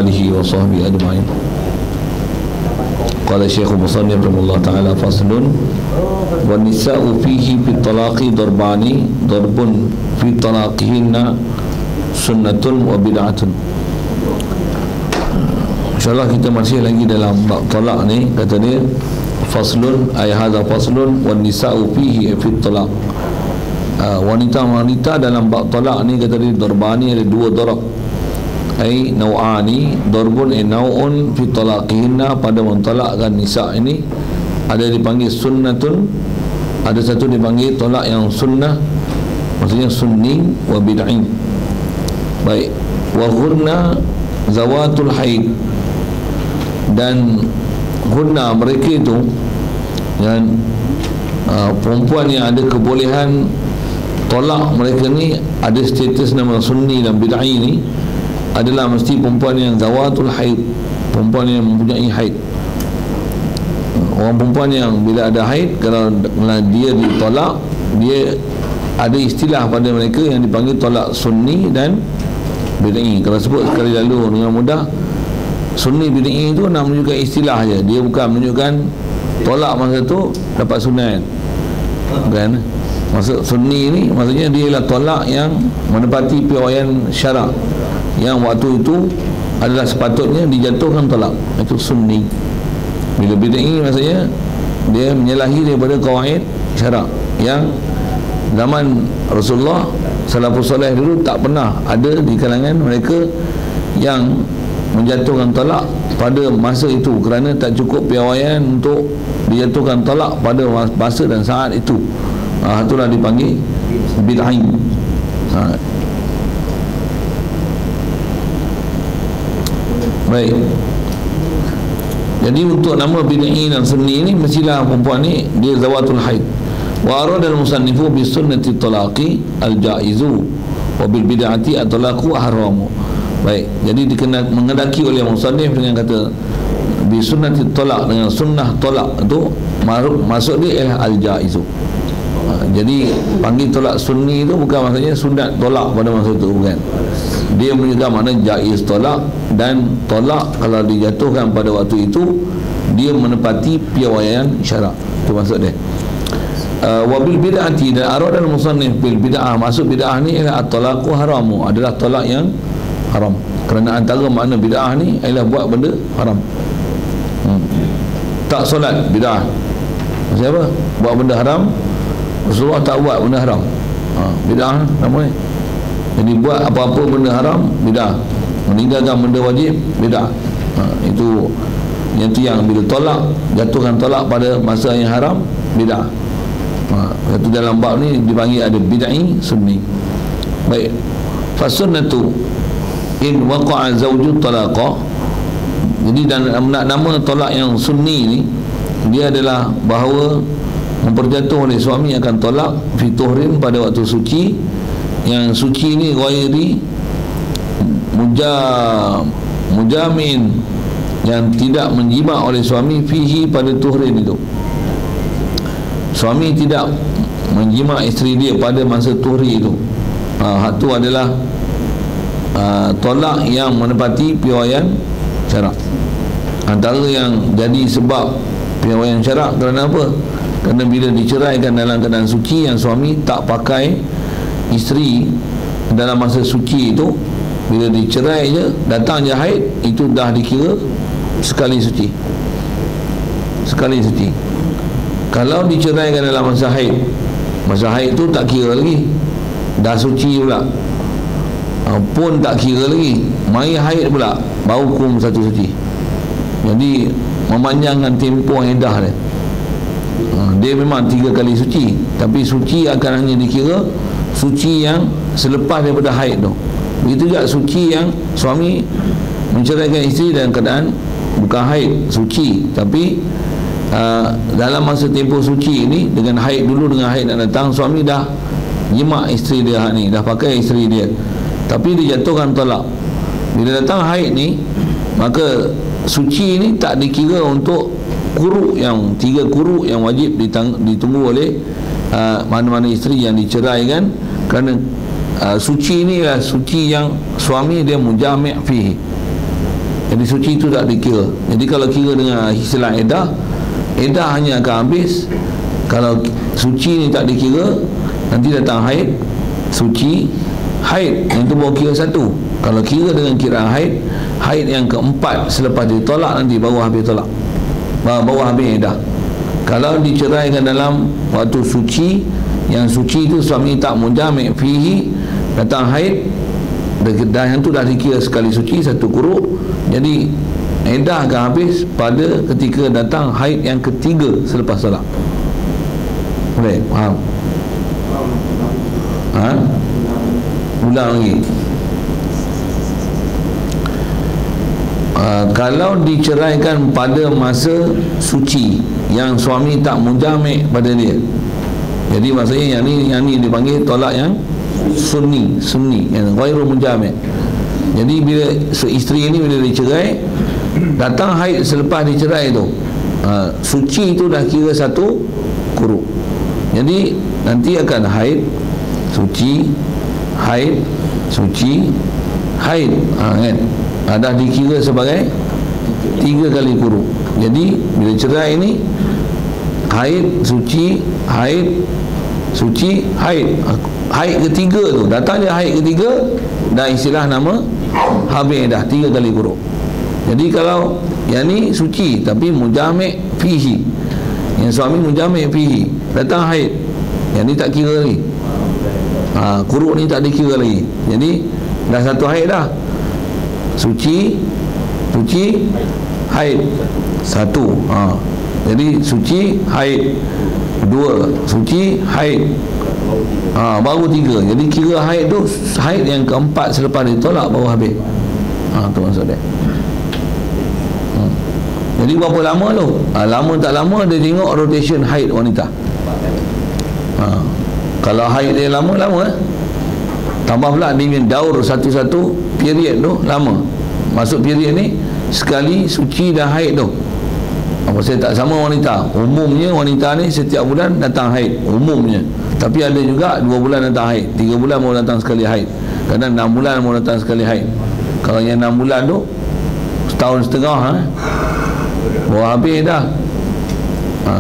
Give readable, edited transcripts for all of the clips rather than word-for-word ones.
alihi wa sahbihi ajma'in. Qala Syekh Musannif rahimahullah ta'ala faslun wa nisa'u fihi fi talaqi darbani darbun fi talaqihinna sunnatun wa bid'atun. InsyaAllah kita masih lagi dalam bab talak ni. Kata dia faslun ay hadha faslun wa nisa'u fihi fi talaq. Wanita-wanita dalam bab talak ni, kata dia darbani, ada dua darab. Ai nau'ani darbun nau'un fi talaqihinna, pada mentalakkan nisa ini ada dipanggil sunnatun, ada satu dipanggil tolak yang sunnah, maksudnya sunni wa bid'in. Baik, wa ghurna zawatul haid, dan ghurna mereka itu yang perempuan yang ada kebolehan tolak, mereka ni ada status nama sunni dan bid'i ni adalah mesti perempuan yang zawatul haid, perempuan yang mempunyai haid. Orang perempuan yang bila ada haid, kalau dia ditolak, dia ada istilah pada mereka yang dipanggil tolak sunni dan bid'i. Kalau sebut sekali lalu dengan mudah, sunni bid'i itu nak menunjukkan istilah je, dia bukan menunjukkan tolak masa tu dapat sunat, kan? Maksud sunni ni maksudnya dia ialah tolak yang menepati piawaian syarak, yang waktu itu adalah sepatutnya dijatuhkan tolak, itu sunni. Bila bid'i maksudnya dia menyalahi daripada kawaid syarak, yang zaman Rasulullah salafus soleh dulu tak pernah ada di kalangan mereka yang menjatuhkan talak pada masa itu, kerana tak cukup piawaian untuk dijatuhkan talak pada masa dan saat itu. Itulah dipanggil bid'ah. Baik, jadi untuk nama bid'i dan sunni ni mestilah perempuan ni dia zawatul haid. Wa arada al-musannifu bi sunnati talaqi al-jaizu wa bil bid'ati at-talaqu haramu. Baik, jadi mengendaki oleh musannif dengan kata bi sunnati talaq, dengan sunnah talak itu maksud dia ialah al-jaizu. Jadi panggil tolak sunni itu bukan maksudnya sunat tolak pada masa itu, bukan. Dia menunjukkan makna jaiz tolak, dan tolak kalau dijatuhkan pada waktu itu dia menepati piawaian syarak, itu maksud dia. Wabil bid'ati, dan arad dan musannif bil bid'ah, maksud bid'ah ni ialah at-talaqu haramu, adalah tolak yang haram. Kerana antara makna bid'ah ni ialah buat benda haram. Tak solat bid'ah, maksud apa? Buat benda haram. Rasulullah tak buat benda haram, bid'ah namanya. Jadi buat apa-apa benda haram bid'ah, meninggalkan benda wajib bid'ah. Itu yang bila tolak, jatuhkan tolak pada masa yang haram bid'ah. Itu dalam bab ni dipanggil ada bid'i sunni. Baik, fasunnatu in waqa'a zawju talaqa. Jadi dan nama tolak yang sunni ni dia adalah bahawa memperjatuh oleh suami akan tolak fi tuhrin, pada waktu suci, yang suci ni ghairi mujamin, yang tidak menjima oleh suami fihi, pada tuhrin itu. Suami tidak menjima isteri dia pada masa tuhri itu. Itu adalah tolak yang menepati piawaian syarak. Antara yang jadi sebab piawaian syarak kerana apa? Kerana bila diceraikan dalam keadaan suci, yang suami tak pakai isteri dalam masa suci itu, bila dicerai je, datang je haid, itu dah dikira sekali suci. Sekali suci. Kalau diceraikan dalam masa haid itu tak kira lagi, dah suci pula, pun tak kira lagi, mai haid pula baru hukum satu suci. Jadi memanjangkan tempoh iddah dia. Dia memang 3 kali suci, tapi suci akan hanya dikira suci yang selepas daripada haid tu. Begitu juga suci yang suami menceraikan isteri dalam keadaan bukan haid, suci, tapi dalam masa tempoh suci ini, dengan haid dulu, dengan haid nak datang, suami dah jima isteri dia ni, dah pakai isteri dia, tapi dijatuhkan talak. Bila datang haid ni, maka suci ni tak dikira untuk kuruk, yang 3 kuruk yang wajib ditunggu oleh mana-mana isteri yang diceraikan. Kerana suci ni lah suci yang suami dia mujami' fihi, Jadi suci itu tak dikira. Jadi kalau kira dengan istilah iddah hanya akan habis. Kalau suci ni tak dikira, nanti datang haid, suci, haid, yang tu baru kira satu. Kalau kira dengan kiraan haid yang keempat selepas ditolak nanti baru habis tolak, baru habis iddah. Kalau diceraikan dalam waktu suci, yang suci itu suami tak mujami' fihi, datang haid, dan yang tu dah dikira sekali suci, satu kuruk. Jadi iddah akan habis pada ketika datang haid yang ketiga selepas solat. Boleh? Faham? Ha? Ulang lagi. Kalau diceraikan pada masa suci yang suami tak mujami' pada dia, jadi maksudnya yang ni dipanggil tolak yang sunni, yang ghairu mujami'. Jadi bila isteri ini bila dicerai, datang haid selepas dicerai tu, suci itu dah kira satu kuruk. Jadi nanti akan haid, suci, haid, suci, haid, kan? Dah dikira sebagai 3 kali kuruk. Jadi bila cerai ini, haid, suci, haid, suci, haid. Haid ketiga tu, datang dia haid ketiga, dah istilah nama habis dah 3 kali kuruk. Jadi kalau yang ni suci tapi mujami' fihi, yang suami mujami' fihi, datang haid, yang ni tak kira lagi. Kuruk ni tak dikira lagi. Jadi dah satu haid dah. Suci, haid satu. Jadi suci, haid 2, suci, haid baru 3. Jadi kira haid tu haid yang keempat selepas ditolak baru habis. Tu maksud dia. Jadi berapa lama tu? Lama tak lama dia tengok rotation haid wanita. Kalau haid dia lama tambah pula dia daur satu-satu period tu lama. Masuk period ni sekali suci dan haid tu. Saya tak sama wanita. Umumnya wanita ni setiap bulan datang haid umumnya. Tapi ada juga 2 bulan datang haid, 3 bulan mau datang sekali haid, kadang 6 bulan mau datang sekali haid. Kalau yang 6 bulan tu setahun setengah baru habis dah.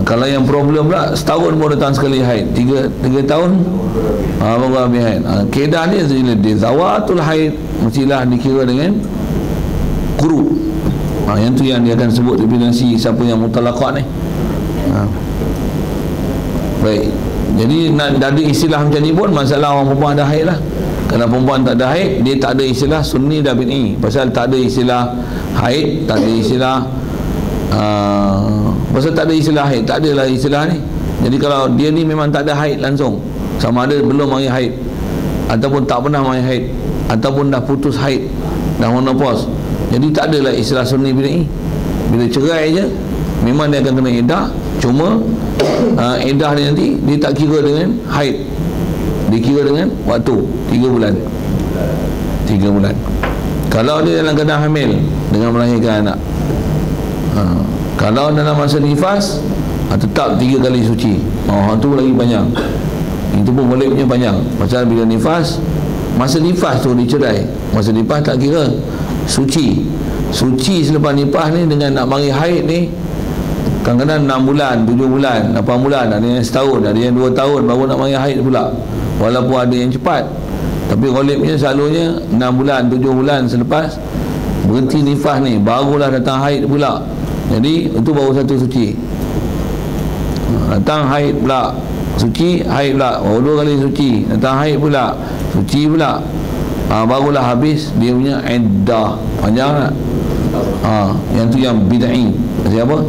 Kalau yang problem pula setahun baru datang sekali haid, 3 tahun baru habis haid. Kedah ni dia zawatul haid mestilah dikira dengan kuru. Yang tu yang dia akan sebut definisi siapa yang mutalaqah ni. Baik. Jadi nak ada istilah macam ni pun masalah orang perempuan ada haid lah. Kalau perempuan tak ada haid, dia tak ada istilah sunni dan bid'i. Pasal tak ada istilah haid, tak ada istilah pasal tak ada istilah haid, tak adalah istilah ni. Jadi kalau dia ni memang tak ada haid langsung, sama ada belum mari haid ataupun tak pernah mari haid ataupun dah putus haid, dah menopause, jadi tak adalah istilah sunni bid'i. Bila cerai je memang dia akan kena iddah. Cuma iddah dia nanti dia tak kira dengan haid, dia kira dengan waktu 3 bulan. Kalau dia dalam keadaan hamil dengan melahirkan anak, kalau dalam masa nifas tetap 3 kali suci. Itu lagi panjang. Itu pun boleh punya panjang. Pasal bila nifas, masa nifas tu dicerai, masa nifas tak kira suci. Suci selepas nifas ni dengan nak mari haid ni kadang-kadang 6 bulan, 7 bulan, 8 bulan, ada yang setahun, ada yang 2 tahun baru nak mari haid pula. Walaupun ada yang cepat, tapi ghalibnya selalunya 6 bulan, 7 bulan selepas berhenti nifas ni barulah datang haid pula. Jadi itu baru satu suci. Datang haid pula, suci, haid pula, baru 2 kali suci, datang haid pula, suci pula, barulah habis dia punya iddah. Panjang tak? Yang tu yang bid'i. Siapa?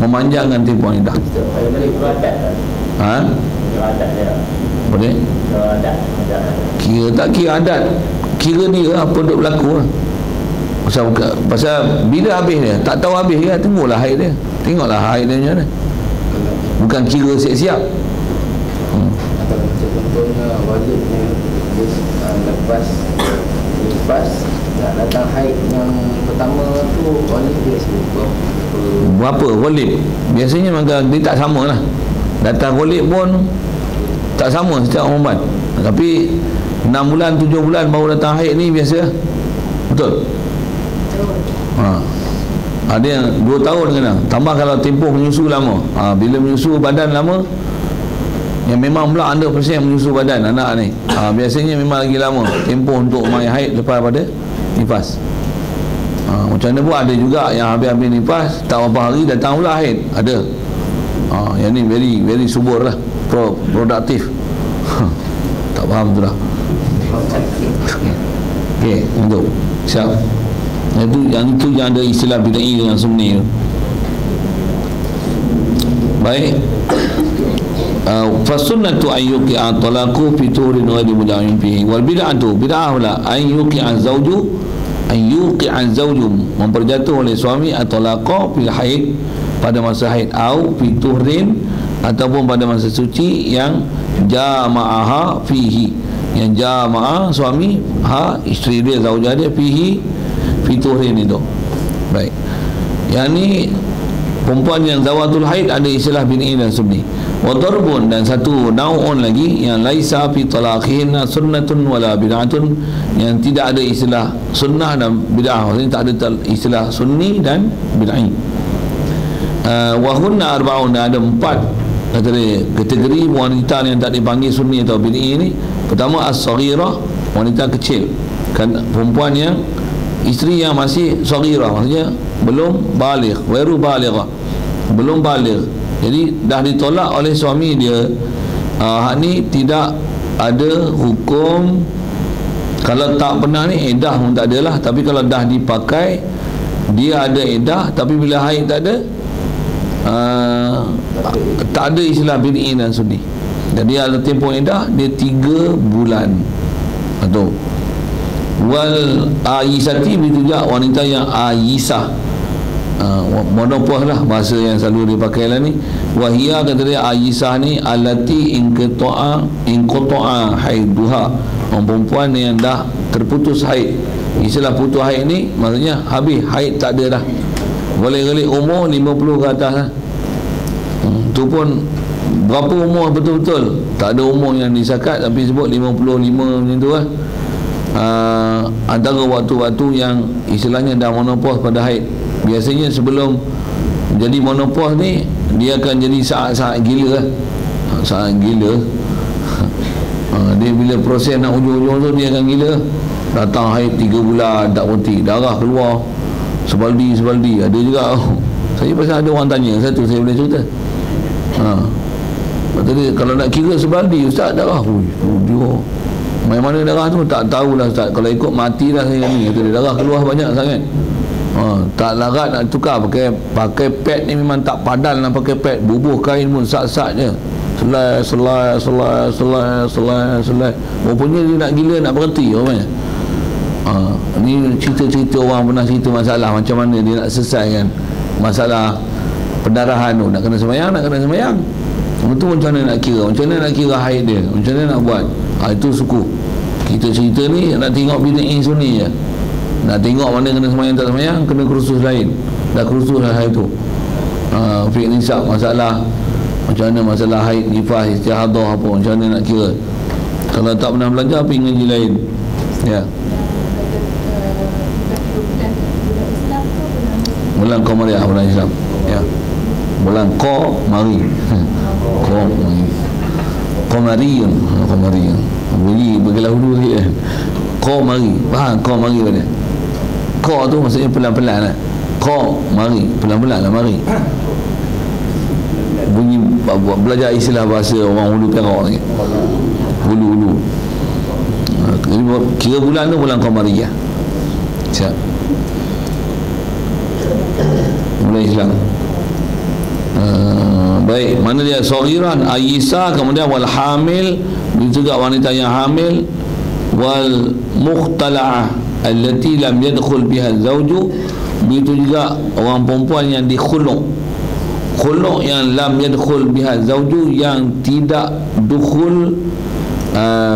Memanjangkan tempoh iddah. Boleh? Kira tak kira adat, kira dia apa duk berlaku lah. Pasal bila habis dia tak tahu habis dia, tunggulah haid dia, tengoklah haid dia macam mana, bukan kira siap-siap. Contohnya wajibnya lepas nak datang haid yang pertama tu wajib dia berapa walid? Biasanya maka dia tak sama lah. Datang walid pun tak sama setiap perempuan. Tapi 6 bulan, 7 bulan baru datang haid ni biasa. Betul? Ada yang 2 tahun kena. Tambah kalau tempoh menyusu lama. Bila menyusu badan lama, yang memang pula 100% menyusu badan anak ni, biasanya memang lagi lama tempoh untuk mai haid lepas pada nifas. Macam mana pun ada juga yang habis-habis nifas tak berapa hari datang pula haid. Ada. Yang ni very subur lah, produktif. Tak faham tu lah. Okey, untuk siap. Yang itu yang ada istilah bid'ah dengan sunni tu. Baik. Fasunnatu ayyuqi'a talaqu fi turin ghairi muda'in fihi wal bid'atu bid'ah la ayyuqi'a zawju memperjatuh oleh suami at-talaqa fil haid pada masa haid au fi turin ataupun pada masa suci yang jama'aha fihi, yang jamaah suami isteri dia, zaujah dia fihi fi turin itu. Baik. Yang ni perempuan yang zawatul haid ada istilah bid'i dan sunni. Wa darbun, dan satu nau'un lagi yang laisa fi talaqihinna sunnatun wala bid'atun, yang tidak ada istilah sunnah dan bid'ah. Maksudnya tak ada istilah sunni dan bid'i. Wa hunna arba'un, ada 4 kata dia kategori wanita yang tak dipanggil sunni atau bid'i ni. Pertama as-saghirah, wanita kecil. Kan perempuan yang isteri yang masih saghirah, maksudnya belum baligh, wairu balighah, belum baligh. Jadi dah ditolak oleh suami dia. Hak ni tidak ada hukum. Kalau tak pernah ni iddah pun tak adalah. Tapi kalau dah dipakai, dia ada iddah. Tapi bila haid tak ada, tak ada istilah bid'i dan sunni. Jadi ada tempoh iddah dia 3 bulan. Atau wal ayisati, begitu juga wanita yang ayisah, monopos lah bahasa yang selalu dipakai lah ni. Wahia, kata dia, ayisah ni allati inqata'a haiduha, perempuan yang dah terputus haid. Istilah putus haid ni maksudnya habis haid, tak ada dah. Boleh-boleh umur 50 ke atas lah. Tu pun berapa umur betul-betul, tak ada umur yang disakat, tapi sebut 55 macam tu lah. Antara waktu-waktu yang istilahnya dah monopos pada haid. Biasanya sebelum jadi monopos ni, dia akan jadi saat-saat gila lah. Saat gila. Dia bila proses nak ujung-ujung tu, dia akan gila. Datang haid 3 bulan tak berhenti, darah keluar sebaldi. Ada juga. Saya pasal ada orang tanya satu, saya boleh cerita. Kata dia, kalau nak kira sebaldi, ustaz, darah dia mana darah tu tak tahulah ustaz. Kalau ikut mati dah saya ni. Kata dia, darah keluar banyak sangat. Tak larat nak tukar. Pakai pad ni memang tak padan nak pakai pad. Bubuh kain pun sat-sat je. Selai. Rupanya dia nak gila, nak berhenti orang. Ni cerita-cerita orang pernah cerita masalah macam mana dia nak selesaikan masalah pendarahan tu. Nak kena sembahyang. Itu macam mana nak kira, macam mana nak kira haid dia, macam mana nak buat. Itu suku. Kita cerita ni nak tengok bid'ah sunni je. Nak tengok mana kena sembahyang tak sembahyang, kena kursus lain. Dah kursus lah haid tu. Fiqh nisab, masalah macam mana masalah haid, nifas, istihadah apa, macam mana nak kira. Kalau tak pernah belajar, pergi ngaji lain. Ya. Bulan Qamariah, bulan Islam. Ya. Bulan Qamari. Qamariyun. Bunyi bergelah hulu dia. Qamari. Faham Qamari pada? Qa tu maksudnya pelan-pelan lah. Qamari, pelan-pelan lah mari. Bunyi belajar istilah bahasa orang Hulu Perak ni. Hulu. Jadi kira bulan tu bulan Qamariyah. Siap. Bulan Islam. Baik, mana dia saghiran, ayisa, kemudian wal hamil, juga wanita yang hamil, wal mukhtala'ah allati lam yadkhul biha zawju, begitu juga orang perempuan yang dikhuluk yang lam yadkhul biha zawju, yang tidak dukhul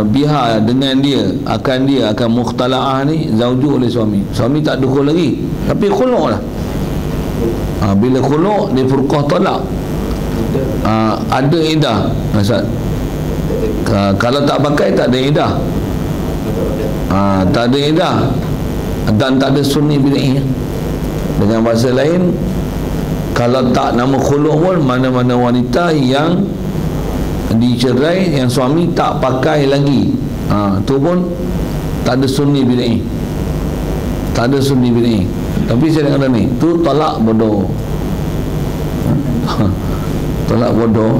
biha dengan dia akan mukhtala'ah ni zawju oleh suami tak dukhul lagi tapi khuluk lah. Bila khuluk dia furqah talak, ada iddah. Ustaz, kalau tak pakai tak ada iddah. Tak ada iddah dan tak ada sunni bid'ah. Dengan bahasa lain, kalau tak nama khulu' pun, mana-mana wanita yang dicerai, yang suami tak pakai lagi, tu pun tak ada sunni bid'ah. Tak ada sunni bid'ah. Tapi saya dengar ni, tu talak bodoh. Talak bodoh.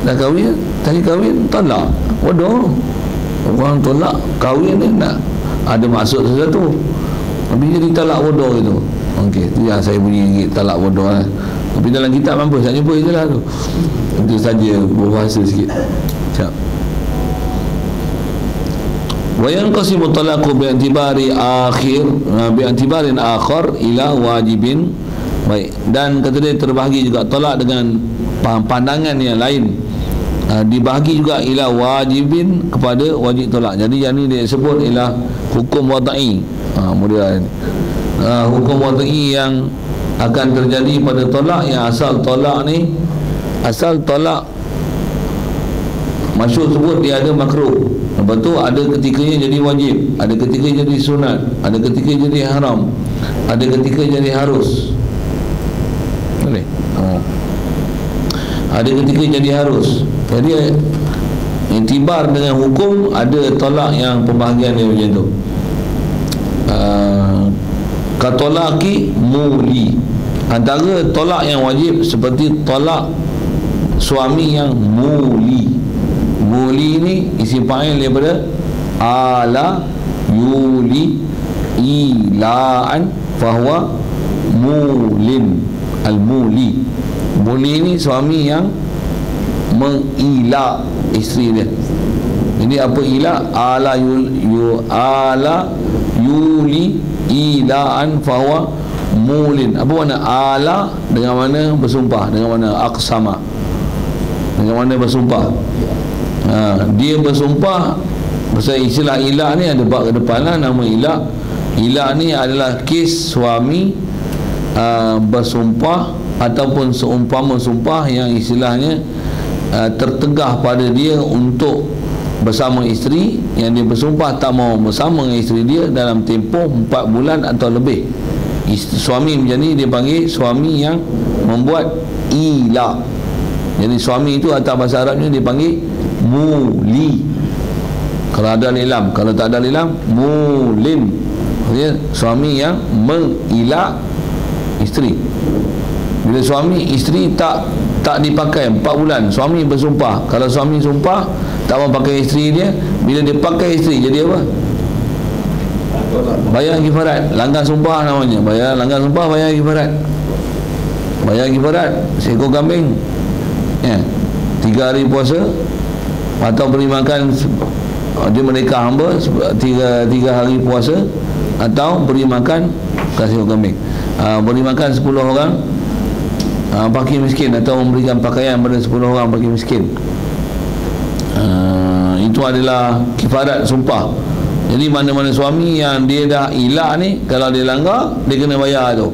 Dah kahwin, tadi kahwin, talak bodoh. Orang tolak kahwin ni nak ada maksud sesuatu, tapi jadi talak bodoh itu. Okey, tu yang saya bunyi talak bodoh lah. Tapi dalam kitab mampu saya jumpa je lah tu. Itu saja berbahasa sikit. Siap. Wa yanqasimu talaqu bi'tibari bi'tibarin akhar ila wajibin. Baik, dan kata dia terbahagi juga talak dengan pandangan yang lain, dibahagi juga ila wajibin, kepada wajib talak. Jadi yang ni dia sebut ialah hukum wada'i. Kemudian hukum wada'i yang akan terjadi pada talak, yang asal talak ni, asal talak masyhur sebut dia ada makruh. Lepas tu ada ketikanya jadi wajib, ada ketika jadi sunat, ada ketika jadi haram, ada ketika jadi harus. Boleh? Ada ketika jadi harus. Jadi intibar dengan hukum, ada tolak yang pembahagian dia macam tu. Katolaki muli, antara tolak yang wajib seperti tolak suami yang muli. Muli ni isim fa'il daripada ala yuli ilaan fahuwa mulin. Al-muli, muli ni suami yang mengila isteri dia. Jadi apa ila? Ala yuli ilaan fahuwa mulin. Apa makna ala? Dengan mana bersumpah, dengan mana aqsama, dengan mana bersumpah. Dia bersumpah. Pasal istilah ila ni ada bab ke depan lah, nama ila. Ila ni adalah kes suami bersumpah ataupun seumpama sumpah yang istilahnya tertegah pada dia untuk bersama isteri, yang dia bersumpah tak mau bersama dengan isteri dia dalam tempoh 4 bulan atau lebih. Suami macam ni dia panggil suami yang membuat ila. Jadi suami itu atas bahasa Arabnya dia panggil muli. Kalau ada lilam, kalau tak ada lilam, mulin. Maksudnya suami yang mengila isteri. Bila suami isteri tak dipakai 4 bulan, suami bersumpah. Kalau suami sumpah tak mau pakai isteri dia, bila dia pakai isteri jadi apa? Bayar kifarat. Langgar sumpah namanya. Langgar sumpah, bayar kifarat. Bayar kifarat seekor kambing, 3 hari puasa, atau beri makan, dia menikah hamba 3 hari puasa, atau beri makan kasih kambing, beri makan 10 orang fakir miskin, atau memberikan pakaian pada 10 orang fakir miskin. Itu adalah kifarat sumpah. Jadi mana-mana suami yang dia dah ilah ni, kalau dia langgar, dia kena bayar tu.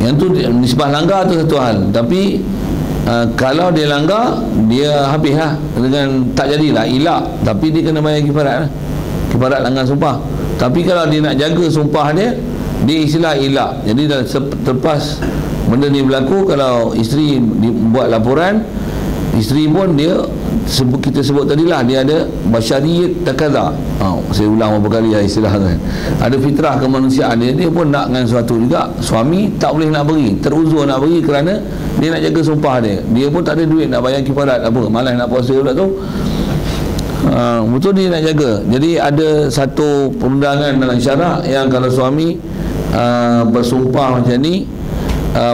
Yang tu nisbah langgar tu satu hal. Tapi kalau dia langgar, dia habis lah, dengan tak jadilah ilah, tapi dia kena bayar kifarat lah. Kifarat langgar sumpah. Tapi kalau dia nak jaga sumpah dia, dia istilah ilah. Jadi dah terlepas benda ni berlaku, kalau isteri buat laporan, isteri pun dia kita sebut tadilah, dia ada basyariyat takaza. Saya ulang beberapa kali istilah tu kan. Ada fitrah kemanusiaan dia pun nak dengan sesuatu juga. Suami tak boleh nak beri, teruzur nak beri kerana dia nak jaga sumpah dia. Dia pun tak ada duit nak bayar kifarat apa, malas nak puasa pula tu. Betul dia nak jaga. Jadi ada satu perundangan dalam syarak yang kalau suami bersumpah macam ni,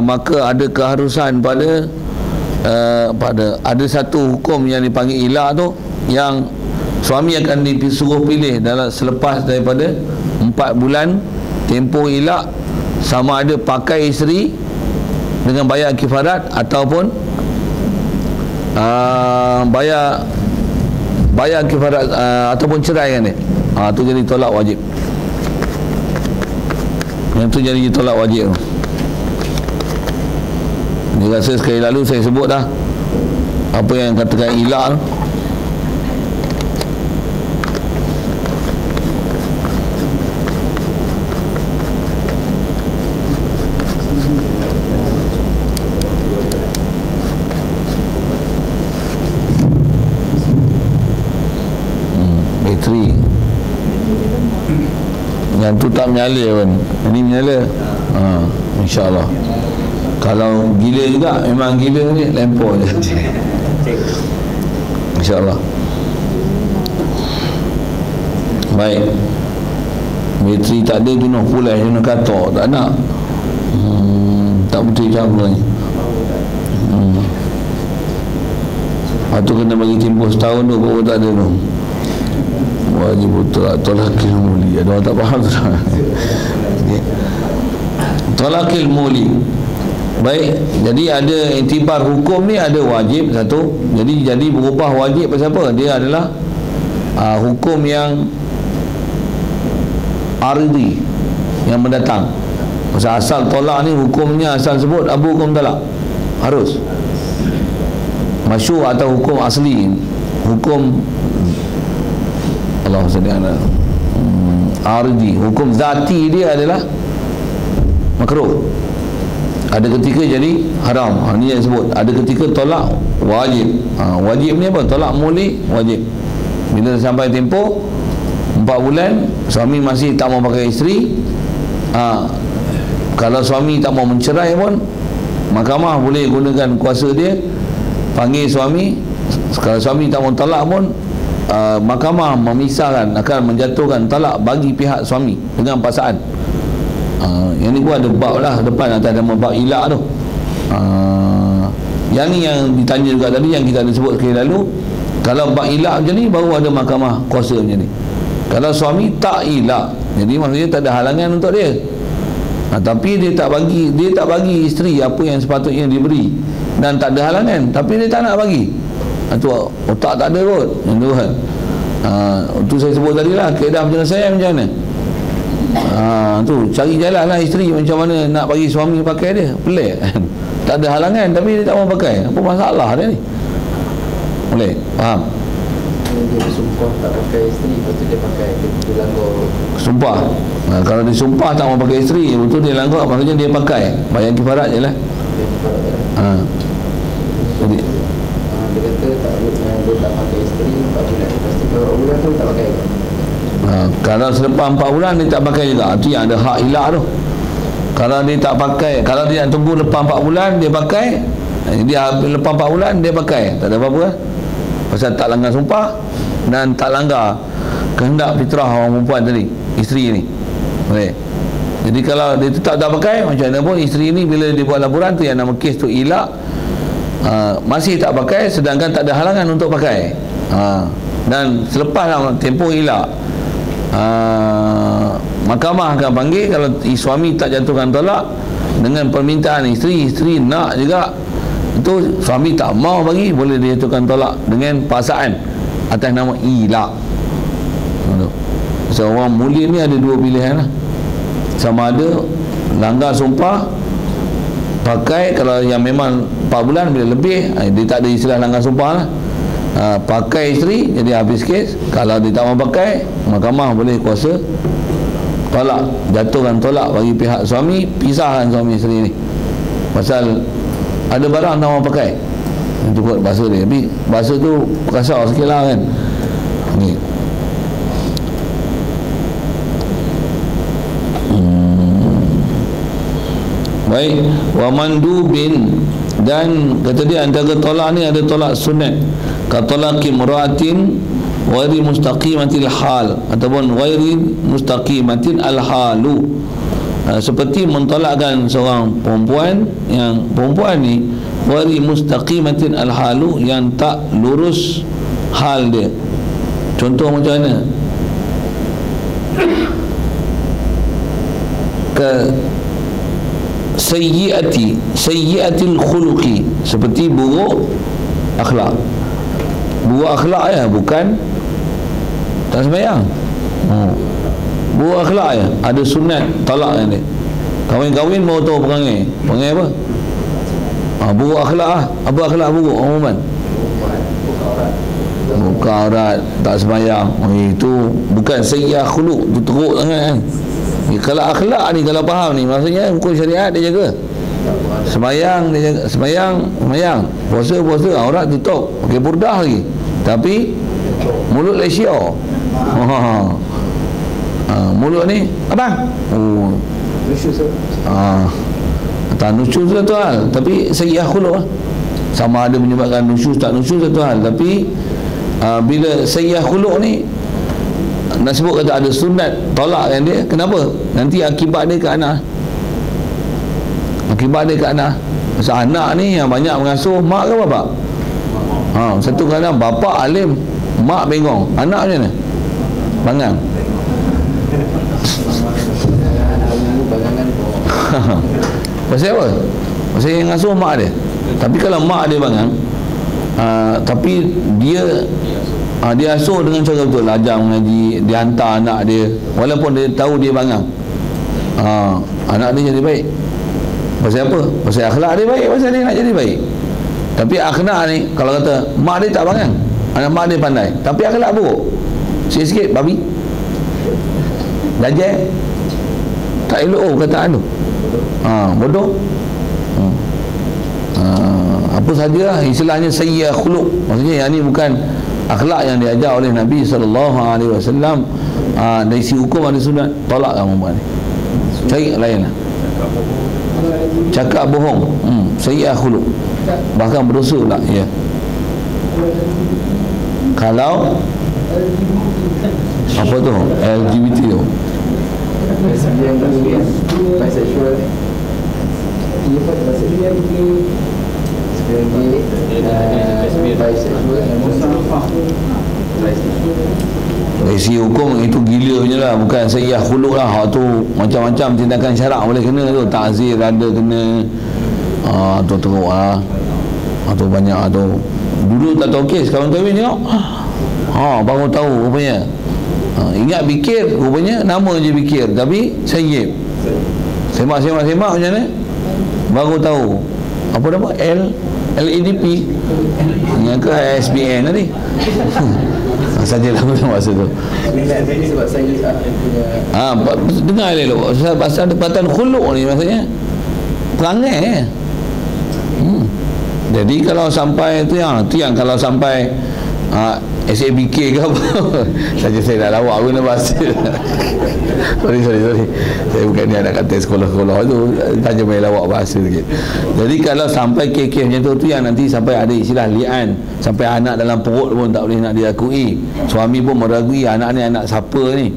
maka ada keharusan pada ada satu hukum yang dipanggil ilah tu, yang suami akan disuruh pilih dalam selepas daripada 4 bulan tempoh ilah, sama ada pakai isteri dengan bayar kifarat ataupun bayar kifarat ataupun cerai kan dia. Tu jadi tolak wajib. Yang tu jadi tolak wajib tu. Dia rasa sekali lalu saya sebut dah apa yang katakan ilah tu. Yang tu tak menyala pun. Ini menyala. InsyaAllah. Kalau gila juga, memang gila ni lempar je. InsyaAllah. Baik. Bateri tak ada, jenuh pulai, jenuh katok, tak nak. Tak betul cara ni. Lepas tu kena bagi tempoh setahun tu, baru tak ada tu. Wajib betul lah, tolakil muli. Ada orang tak faham tu. Okay. Tolakil muli. Baik, jadi ada iktibar hukum ni, ada wajib satu. Jadi berubah wajib pasal apa? Dia adalah hukum yang ardi, yang mendatang. Pasal asal tolak ni hukumnya asal sebut abu hukum talak. Harus masyhur atau hukum asli. Hukum Allah SWT ardi, hukum zati dia adalah makruh. Ada ketika jadi haram. Ini yang sebut. Ada ketika tolak wajib. Wajib ni apa? Tolak muli wajib. Bila sampai tempoh 4 bulan, suami masih tak mau pakai isteri, kalau suami tak mau mencerai pun, mahkamah boleh gunakan kuasa dia, panggil suami. Kalau suami tak mau talak pun, mahkamah memisahkan, akan menjatuhkan talak bagi pihak suami dengan paksaan. Yang ni pun ada bab lah depan, atas nama bab ilak tu. Yang ni yang ditanya juga tadi, yang kita ada sebut sekali lalu. Kalau bab ilak macam ni, baru ada mahkamah kuasa macam ni. Kalau suami tak ilak, jadi maksudnya tak ada halangan untuk dia. Tapi dia tak bagi isteri apa yang sepatutnya diberi, dan tak ada halangan, tapi dia tak nak bagi. Tu otak tak ada kot. Yang tu kan. Tu saya sebut tadi lah, kaedah penyelesaian macam mana. Tu cari jalan lah isteri macam mana nak bagi suami pakai dia. Pelik. Tak ada halangan tapi dia tak mau pakai. Apa masalah dia ni? Boleh? Faham? Dia bersumpah tak pakai isteri, lepas tu dia pakai, dia langgar. Sumpah. Kalau dia sumpah tak mau pakai isteri, betul dia langgar, maksudnya dia pakai. Bayang kifarat je lah. Jadi dia kata dia tak pakai isteri 4 bulan. Lepas tu 4 bulan tu tak pakai. Kalau selepas 4 bulan dia tak pakai juga, itu yang ada hak ilak tu. Kalau dia tak pakai, kalau dia nak tunggu lepas 4 bulan dia pakai, dia lepas 4 bulan dia pakai, tak ada apa-apa kan? Pasal tak langgar sumpah dan tak langgar kehendak fitrah orang perempuan tadi, isteri ni. Boleh. Jadi kalau dia tetap tak pakai, macam mana pun isteri ni bila dia buat laporan tu, yang nama kes tu ilak, masih tak pakai sedangkan tak ada halangan untuk pakai. Dan selepas tempoh ilak, mahkamah akan panggil. Kalau suami tak jatuhkan tolak dengan permintaan isteri nak juga, itu suami tak mau bagi, boleh dia jatuhkan tolak dengan paksaan atas nama ilak. Seorang mulia ni ada dua pilihan lah. Sama ada langgar sumpah, pakai. Kalau yang memang 4 bulan bila lebih, dia tak ada istilah langgar sumpah lah. Pakai isteri, jadi habis kes. Kalau dia tak mau pakai, mahkamah boleh kuasa tolak, jatuhkan tolak bagi pihak suami, pisahkan suami isteri ni. Pasal ada barang tak mau pakai, itu kot bahasa dia. Tapi bahasa tu kasar sikit lah kan ni. Baik, wa mandubin, dan kata dia antara tolak ni ada tolak sunat, katolaki muratin ghairi mustaqimatil hal, ataupun ghairi mustaqimatil al halu. Seperti mentolakkan seorang perempuan, yang perempuan ni ghairi mustaqimatil al halu, yang tak lurus hal dia. Contoh macam mana? sayyiatil khuluqi, seperti buruk akhlak. Buruk akhlak ya, bukan tak sembahyang. Buruk akhlak ya, ada sunat talak yang dia. Kahwin mau tahu perangai apa? Buruk akhlak lah. Apa akhlak buruk umuman? Buka aurat, tak sembahyang. Itu bukan sayyiah khuluq, itu teruk sangat kan. Kalau akhlak ni, kalau faham ni, maksudnya hukum syariat dia jaga. Sembayang dia jaga, sembayang, puasa, aurat tutup, pakai burdah lagi, tapi mulut lesio. Mulut ni abang. Oh. Nusyus tu. Tak nusyus satu hal, tapi sayyi'ah khuluq lah. Sama ada menyebabkan nusyus tak nusyus satu hal, tapi bila sayyi'ah khuluq ni nak sebut kata ada sunat tolak kan dia, kenapa? Nanti akibat dia ke anak. Akibat dia ke anak. Pasal anak ni yang banyak mengasuh mak ke bapak? Satu kadang bapak alim, mak bengong. Anak macam mana? Bangang. Pasal apa? Pasal yang ngasuh mak dia. Tapi kalau mak dia bangang, tapi dia asuh dengan cara betul, ajar mengaji, dia hantar anak dia walaupun dia tahu dia bangang, anak dia jadi baik. Pasal apa? Pasal akhlak dia baik, pasal dia nak jadi baik. Tapi akhlak ni, kalau kata mak dia tak bangang, anak mak dia pandai, tapi akhlak buruk, sikit-sikit babi, dajjal, tak elok perkataan tu, bodoh, apa sajalah istilahnya sayyi'ah khuluq. Maksudnya yang ni bukan akhlak yang diajar oleh Nabi SAW. Dari si hukum ada sunat tolak kamu ni, cari lain lah. Cakap bohong, sayyi'ah khuluq, bahkan berdosa pula. Ya, kalau apa tu LGBT tu bisexual, dari si hukum itu gila punya lah, bukan sayyi'ah khuluq lah. Tu macam-macam tindakan syarak boleh kena tu, ta'zir ada kena, tu teruk lah, tu banyak tu. Dulu tak tahu kes, kawan-kawan tengok, baru tahu rupanya. Ingat bikir, rupanya nama je bikir tapi sayyib. Semak macam mana baru tahu apa nama LADP yang ke SBN tadi. Sajalah masa tu. Sebab saya punya dengar elok pasal dapatan khuluq ni, maksudnya perangai. Jadi kalau sampai tu yang kalau sampai SABK ke apa saya dah lawak guna bahasa. sorry saya bukan ni nak kata sekolah-sekolah tu, tanya main lawak bahasa sikit. Jadi kalau sampai kes macam tu yang nanti sampai ada istilah li'an, sampai anak dalam perut pun tak boleh nak diakui, suami pun meragui anak ni anak siapa ni.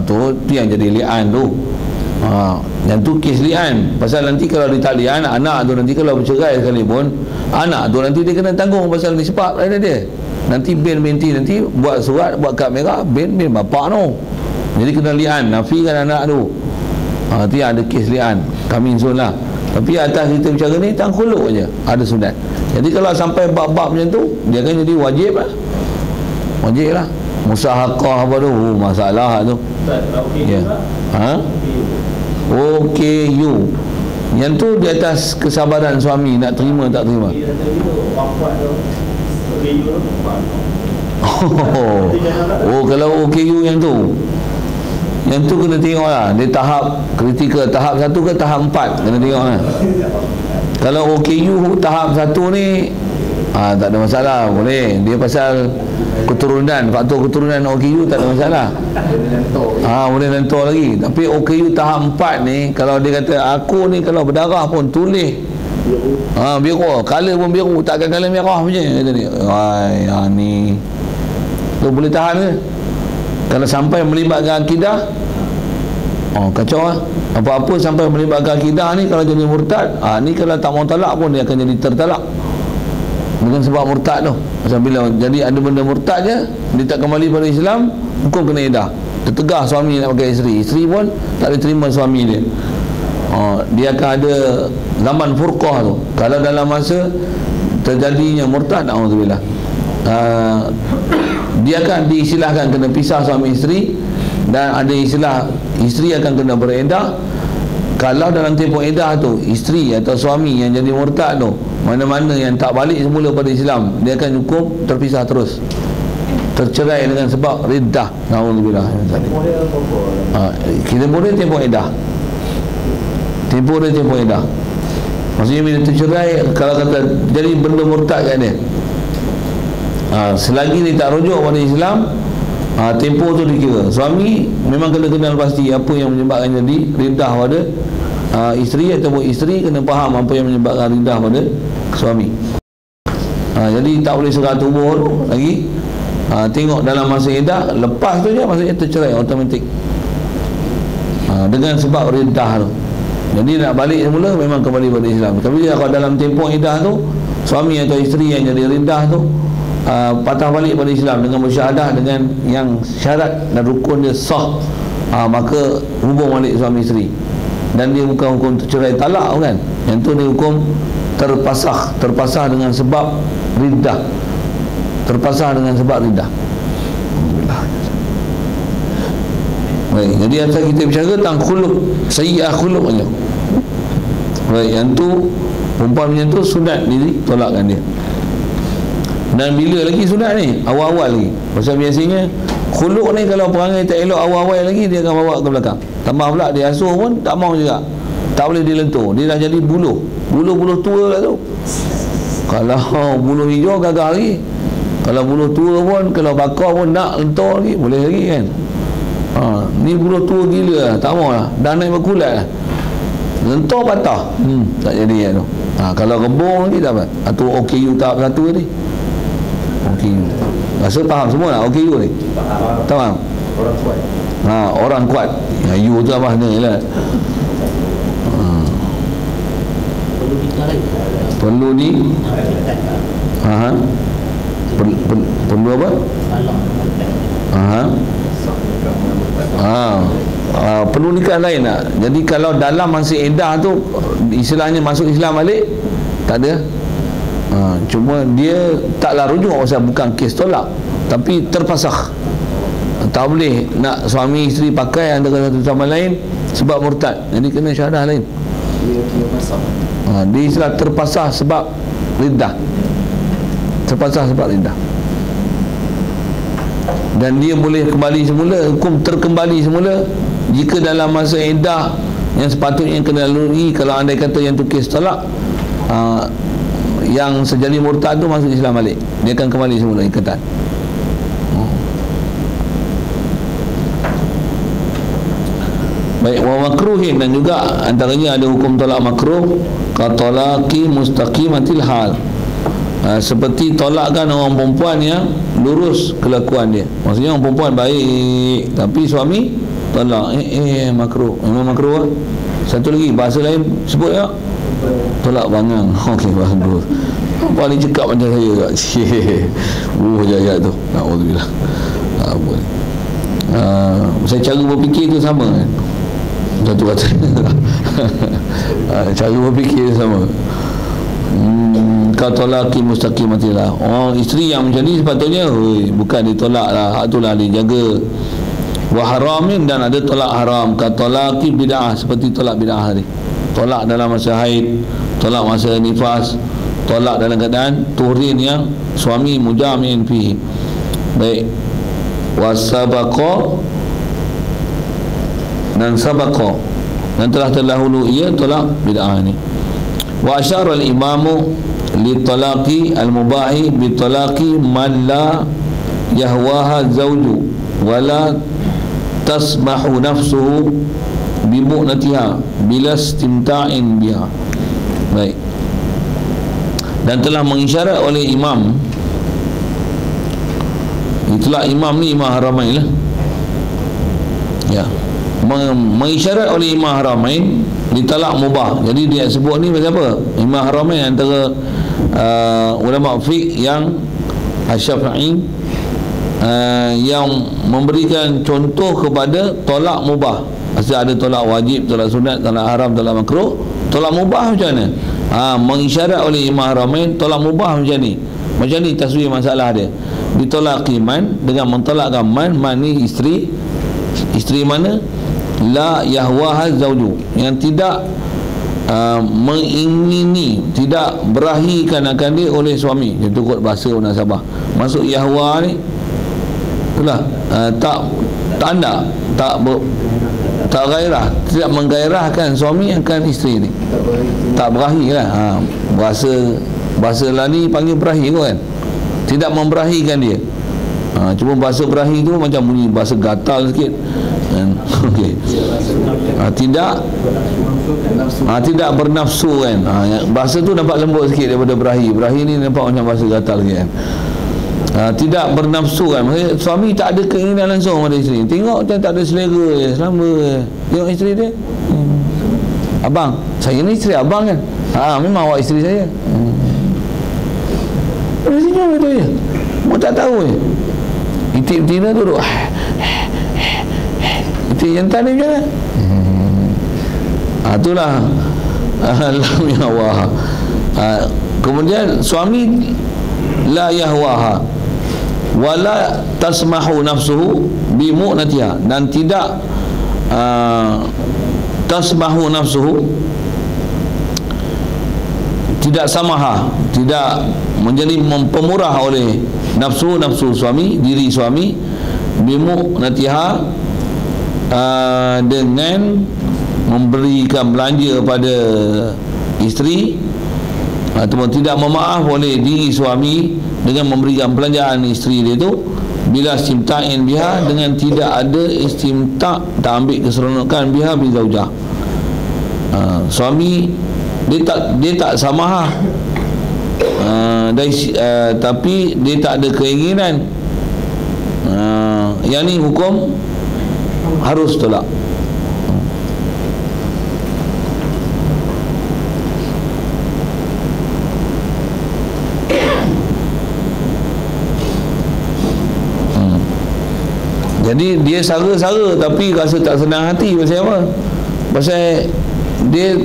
Tu yang jadi li'an tu. Yang tu kes li'an. Pasal nanti kalau dia tak li'an, anak tu nanti kalau bercerai sekalipun, anak tu nanti dia kena tanggung pasal nisbah ada dia. Nanti binti nanti buat surat, buat kad merah, bin bapak tu. Jadi kena li'an, nafikan anak tu. Tu yang ada kes li'an, kami insun lah. Tapi atas cerita bicara ni tang khuluq je, ada sunat. Jadi kalau sampai bab-bab macam tu, dia akan jadi wajib lah. Wajib lah. Musahaqah apa tu, masalah tu. Ya. OKU. Yang tu di atas kesabaran suami nak terima tak terima. Kalau OKU yang tu kena tengok lah, dia tahap kritikal, tahap 1 ke tahap 4 kena tengok lah. Kalau OKU tahap 1 ni tak ada masalah, boleh. Dia pasal keturunan, faktor keturunan OKU tak ada masalah, boleh lentur lagi. Tapi OKU tahap 4 ni, kalau dia kata aku ni kalau berdarah pun tulis biru, color pun biru, takkan color merah punya, kata dia. Ni tu boleh tahan ke? Kalau sampai melibatkan akidah, kacau lah. Apa-apa sampai melibatkan akidah ni, kalau jadi murtad, ni kalau tak mau talak pun dia akan jadi tertalak. Bukan sebab murtad tu. Pasal bila jadi ada benda murtad je, dia tak kembali pada Islam, hukum kena edah. Tertegah suami nak pakai isteri, isteri pun tak boleh terima suami dia. Dia akan ada zaman furqah tu. Kalau dalam masa terjadinya murtad, auzubillah, dia akan diistilahkan kena pisah suami isteri, dan ada istilah isteri akan kena beredah. Kalau dalam tempoh edah tu isteri atau suami yang jadi murtad tu, mana-mana yang tak balik semula pada Islam, dia akan hukum terpisah terus, tercerai dengan sebab riddah. Naudzubillah. Kita boleh tempoh edah, tempoh edah. Maksudnya bila tercerai, kalau kata jadi benda murtad kat dia, selagi dia tak rujuk pada Islam, Tempoh tu dikira. Suami memang kena kenal pasti apa yang menyebabkan jadi riddah pada isteri, ataupun isteri kena faham apa yang menyebabkan riddah pada suami. Jadi tak boleh serah tubuh tu lagi. Tengok dalam masa iddah, lepas tu je maksudnya tercerai automatik. Dengan sebab riddah tu. Jadi nak balik semula memang kembali pada Islam. Tapi kalau dalam tempoh iddah tu suami atau isteri yang jadi riddah tu patah balik pada Islam dengan bersyahadah, dengan yang syarat dan rukun dia sah, maka hubung balik suami isteri. Dan dia bukan hukum tercerai talak kan. Yang tu dia hukum terpasah dengan sebab riddah. Terpasah dengan sebab riddah. Baik, jadi asal kita bicara tentang khuluk, sayyi'ah khuluk aja. Baik, yang tu perempuan macam tu sunat ditolakkan dia. Dan bila lagi sunat ni? Awal-awal lagi. Pasal biasanya khuluk ni kalau perangai tak elok awal-awal lagi, dia akan bawa ke belakang. Tambah pula dia asuh pun tak mau juga. Tak boleh dilentur. Dia dah jadi buluh. Buluh-buluh tua lah tu. Kalau buluh hijau gagal lagi. Kalau buluh tua pun, kalau bakar pun nak lentur lagi, boleh lagi kan. Ni buluh tua gila lah, tak mau lah, dah naik berkulat lah, lentur patah, tak jadi lah tu. Kalau rebung lagi tak apa. Atau OKU tahap 1 ni, OKU rasa faham semua lah OKU ni? Faham? Orang kuat. Orang kuat. U tu apa ni lah. Perlu ni perlu apa? Perlu nikah lain tak? Jadi kalau dalam masa iddah tu istilahnya masuk Islam balik, tak ada. Cuma dia taklah rujuk pasal bukan kes tolak, tapi terpasah. Tak boleh nak suami isteri pakai antara satu sama lain sebab murtad. Jadi kena syahadah lain. Dia pasang. Dia istilah terpasah sebab riddah. Terpasah sebab riddah. Dan dia boleh kembali semula, hukum terkembali semula jika dalam masa iddah yang sepatutnya kena lalui. Kalau andai kata yang tu kes talak, yang sejadi murtad tu masuk Islam balik, dia akan kembali semula ikatan. Baik, wa makruhin, dan juga antaranya ada hukum tolak makruh, qatalaqi mustaqimatil hal. Seperti tolakkan orang perempuan yang lurus kelakuan dia. Maksudnya orang perempuan baik tapi suami tolak, makruh. Memang makruh lah. Satu lagi bahasa lain sebut tak? Tolak bangang. Okey, bagus. Apa ni cakap macam saya tak? Jaya tu. Alhamdulillah. Apa ni? Saya cara berfikir tu sama kan? Satu kata. Cara berfikir tu sama. Kau tolaki mustaqimatillah. Isteri yang macam ni sepatutnya bukan ditolak lah, hak tu lah dijaga. Wa haramin, dan ada tolak haram. Kau tolaki bid'ah, seperti tolak bid'ah tadi. Tolak dalam masa haid, tolak masa nifas, tolak dalam keadaan tuhrin yang suami mujamin fihi. Baik. Wasabaqa, dan sabaqa, dan telah terdahulu ia tolak bid'ah ni. Wa asyara al-imamu li talaqi al-mubahi bi talaqi man la yahwaha zawju wa la tasmahu nafsuhu bi mu'natiha bila istimta'in biha. Baik. Dan telah mengisyarat oleh imam, itulah imam ni Imam Haramain lah ya, mengisyarat oleh Imam Haramain ditalak mubah. Jadi dia sebut ni pasal apa? Imam Haramain antara ulama fiqh yang Syafi'i yang memberikan contoh kepada tolak mubah. Maksudnya ada tolak wajib, tolak sunat, tolak haram, tolak makruh. Tolak mubah macam mana? Mengisyarat oleh Imam Haramain tolak mubah macam ni. Macam ni taswir masalah dia. Ditolaki man dengan mentolakkan man ni isteri. Isteri mana? La yahwaha zawju, yang tidak mengingini, tidak berahikan akan dia oleh suami. Itu kot bahasa orang Sabah. Masuk yahwa ni itulah tak anda tak gairah, tidak menggairahkan suami akan isteri ni. Tak berahi lah. Bahasa lain panggil berahi kan. Tidak memberahikan dia. Cuma bahasa berahi tu macam bunyi bahasa gatal sikit kan. Okey. Tidak bernafsu kan. Bahasa tu nampak lembut sikit daripada berahi. Berahi ni nampak macam bahasa gatal sikit kan. Tidak bernafsu kan. Maksudnya suami tak ada keinginan langsung pada isteri. Tengok macam tak ada selera je, selamba je. Tengok isteri dia, abang, saya ni isteri abang kan. Memang awak isteri saya. Dia senyum gitu je. Mau tak tahu je. Itik betina tu duduk. Itik jantan dia macam mana? Itulah lam yahwaha. Kemudian suami la yahwaha wala tasmahu nafsuhu bimu'natiha, dan tidak tasmahu nafsuhu, tidak samaha, tidak menjadi pemurah oleh nafsu suami, diri suami, bimu'natiha, dengan memberikan belanja pada isteri, ataupun tidak memaaf oleh diri suami dengan memberikan belanjaan isteri dia tu, bila istimta'in biha, dengan tidak ada istimta', tak ambil keseronokan biha bizaujah. Suami dia tak samahah, tapi dia tak ada keinginan, yang ni hukum harus tolak. Jadi dia sara-sara tapi rasa tak senang hati. Pasal apa? Pasal dia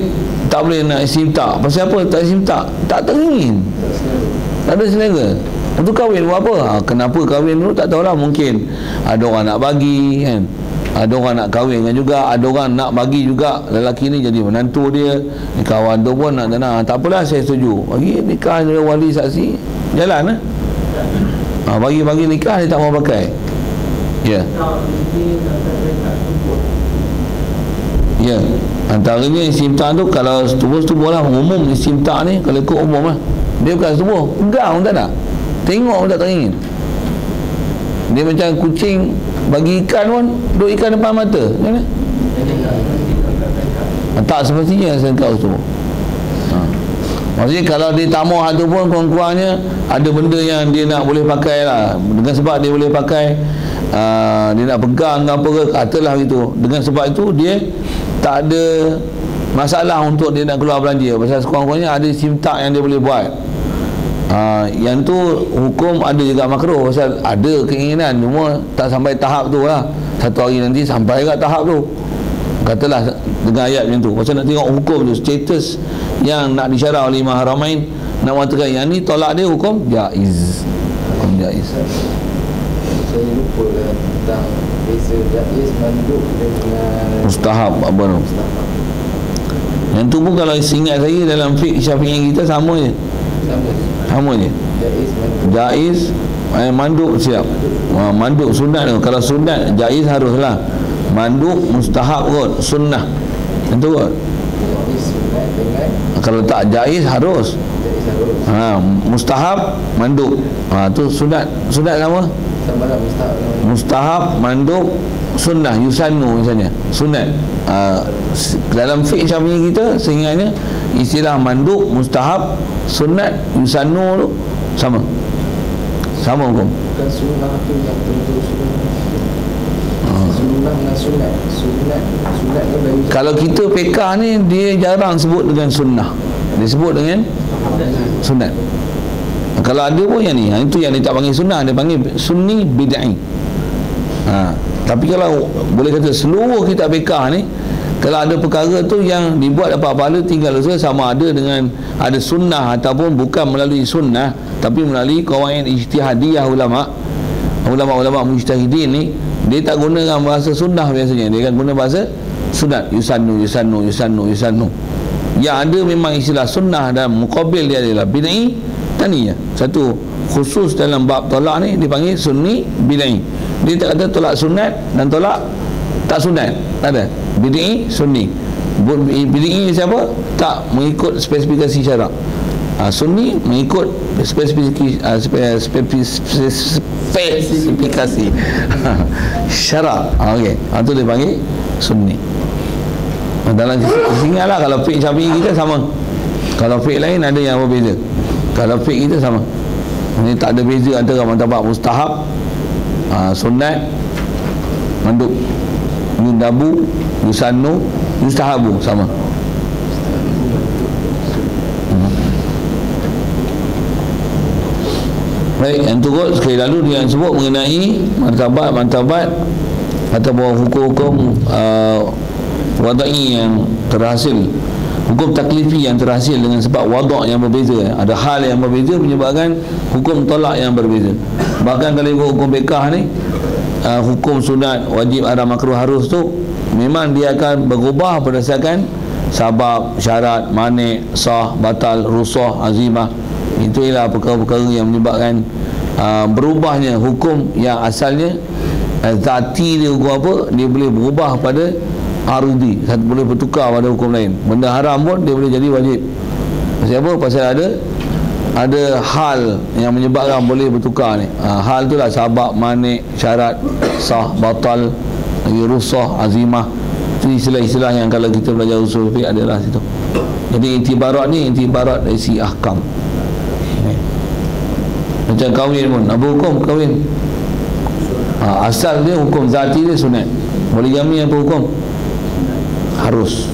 tak boleh nak istimta'. Pasal apa tak istimta'? Tak teringin, tak ada selera. Itu kahwin buat apa? Kenapa kahwin dulu tak tahulah. Mungkin ada orang nak bagi kan, ada orang nak kahwinkan juga, ada orang nak bagi juga lelaki ni jadi menantu dia. Ni kawan tu pun nak tanah. Tak apalah, saya setuju bagi nikah dia, wali saksi jalan lah. Bagi nikah dia tak mau pakai. Ya. Ya. Antaranya istimta' tu, kalau tubuh lah, umum istimta' ni kalau ikut umum lah, dia bukan tubuh, enggak pun tak nak, tengok pun tak teringin. Dia macam kucing bagi ikan pun duk ikan depan mata. Mana? Tak semestinya sengkau tu. Maksudnya kalau dia tamuh tu pun kurang-kurangnya ada benda yang dia nak boleh pakai lah. Dengan sebab dia boleh pakai, dia nak pegang apa ke, katalah gitu. Dengan sebab itu dia tak ada masalah untuk dia nak keluar belanja. Pasal sekurang-kurangnya ada istimta' yang dia boleh buat. Yang tu hukum ada juga makruh. Pasal ada keinginan, cuma tak sampai tahap tu lah. Satu hari nanti sampai kat tahap tu, katalah dengan ayat macam tu. Pasal nak tengok hukum tu, status yang nak disyarah oleh Imam Haramain, nak mengatakan yang ni tolak dia hukum jaiz. Hukum jaiz. Saya lupa tentang beza jaiz, mandub dengan mustahab apa tu. Yang tu pun kalau ingat saya dalam fiqh Syafi'i kita sama je. Sama je. Jaiz, mandub siap. Mandub sunat tu. Kalau sunat jaiz haruslah. Mandub mustahab kot, sunnah. Itu kot. Kalau tak jaiz harus. Mustahab, mandub. Tu sunat. Sunat sama? Mustahab, mandub, sunnah, yusannu misalnya. Sunat. Dalam fiqh Syafi'i kita seingatnya istilah mandub, mustahab, sunat, yusannu tu sama. Sama hukum. Bukan sunnah tu yang tentu sunnah dengan sunat. Sunat tu dari kalau kita fiqh ni dia jarang sebut dengan sunnah, dia sebut dengan sunat. Kalau ada pun yang ni, itu yang dia tak panggil sunnah, dia panggil sunni bid'i. Tapi kalau boleh kata seluruh kitab fiqh ni, kalau ada perkara tu yang dibuat dapat pahala, tinggal usaha sama ada dengan ada sunnah ataupun bukan melalui sunnah, tapi melalui qawaid ijtihadiyah ulama mujtahidin ni, dia tak gunakan bahasa sunnah biasanya, dia akan guna bahasa sunat, yusannu. Yang ada memang istilah sunnah dan muqabil dia adalah bid'i taniyah. Satu khusus dalam bab tolak ni dipanggil sunni bid'i. Dia tak kata tolak sunat dan tolak tak sunat, tak ada. Bid'i, sunni. Bid'i siapa? Tak mengikut spesifikasi syarak. Sunni mengikut spesifikasi syarak. Okey, itu dia panggil Sunni. Dalam sini lah, kalau fiqh Syafi'i kita sama, kalau fiqh lain ada yang berbeza. Kalau fiqh kita sama, ini tak ada beza antara mazhab mustahab, sunat, mandub, yundabu, yusannu, yustahabu, sama. Baik, yang turut sekali lalu dia sebut mengenai martabat ataupun hukum-hukum wada'i yang terhasil, hukum taklifi yang terhasil dengan sebab wada' yang berbeza. Ada hal yang berbeza menyebabkan hukum tolak yang berbeza. Bahkan kalau ikut hukum bekah ni, hukum sunat, wajib, haram, makruh, harus tu memang dia akan berubah berdasarkan sabab, syarat, mani', sah, batal, rusah, azimah. Itu ialah perkara-perkara yang menyebabkan berubahnya hukum yang asalnya zati dia, hukum apa, dia boleh berubah pada arudi, boleh bertukar pada hukum lain. Benda haram pun dia boleh jadi wajib. Pasal apa? Pasal ada hal yang menyebabkan boleh bertukar ni. Hal tu lah sabab, mani', syarat, sah, batal, rusah, azimah. Itu istilah-istilah yang kalau kita belajar usul fiqh adalah situ. Jadi intibarat ni intibarat dari si ahkam. Macam kahwin pun, apa hukum kahwin? Asal dia hukum zati dia sunat. Poligami apa hukum? Harus.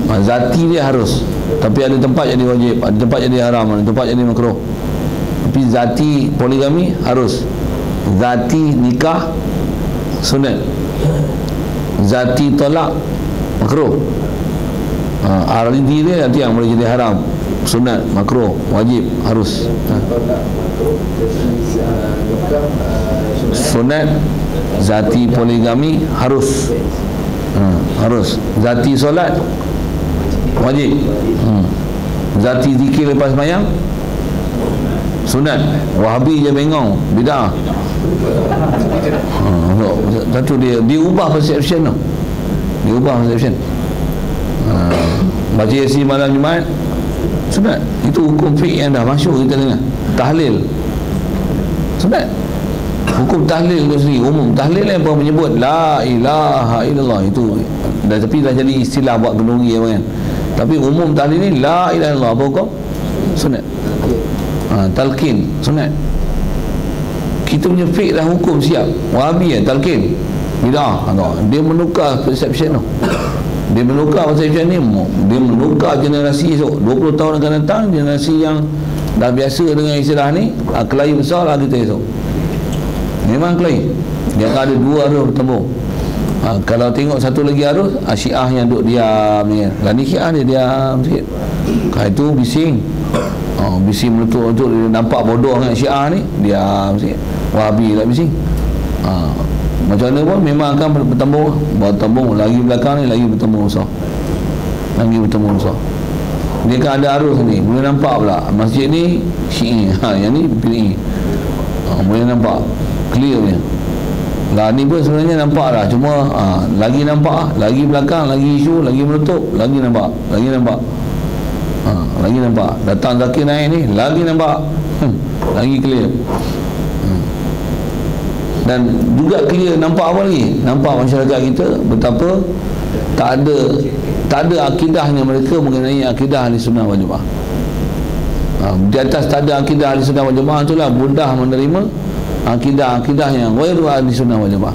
Zati dia harus, tapi ada tempat jadi wajib, ada tempat jadi haram, ada tempat jadi makruh. Tapi zati poligami harus, zati nikah sunat, zati tolak makruh. Aridi dia nanti yang boleh jadi haram, sunat, makruh, wajib, harus. Sunat, zati poligami harus, harus. Zati solat wajib, zati zikir lepas sembahyang sunat. Wahabi je bengong, bid'ah. Satu dia ubah perception tu, dia ubah perception. Baca Yasin malam Jumaat sunat, itu hukum fiqh yang dah masyhur kita dengar. Tahlil sunat, hukum tahlil tu sendiri umum. Tahlil yang pun menyebut la ilaha illallah, itu dah, tapi dah jadi istilah buat kenduri apa kan. Tapi umum tahlil ni la ilaha illallah, apa hukum? Sunat. Talqin sunat. Kita punya fiqh dah hukum siap. Wahabi talqin bid'ah. Dia menukar perception tu, dia menukar perception ni, dia menukar generasi esok 20 tahun akan datang. Generasi yang dah biasa dengan istilah ni, kelahi besar lah kita esok. Memang kelahi. Dia akan ada dua arus bertemu. Kalau tengok satu lagi arus, Syiah yang duduk diam ni, lah ni Syiah dia diam sikit. Kalau itu bising, bising meletup-letup, dia nampak bodoh dengan Syiah ni, diam sikit. Wahabi lah bising. Macam mana pun memang akan bertembung lagi belakang ni, lagi bertembung besar, lagi bertembung besar. Dia kan ada arus ni, boleh nampak pula masjid ni Syi'i, yang ni PDI, boleh nampak clear ni. Lah ni pun sebenarnya nampak lah, cuma lagi nampak, lagi belakang, lagi isu, lagi meletup, lagi nampak, lagi nampak, lagi nampak. Datang Zakir naik ni, lagi nampak, lagi clear. Dan juga clear nampak apa lagi? Nampak masyarakat kita betapa tak ada akidahnya mereka mengenai akidah ahli sunnah wal jamaah. Di atas tak ada akidah ahli sunnah wal jamaah, itulah mudah menerima akidah-akidah yang ghairu ahli sunnah wal jamaah.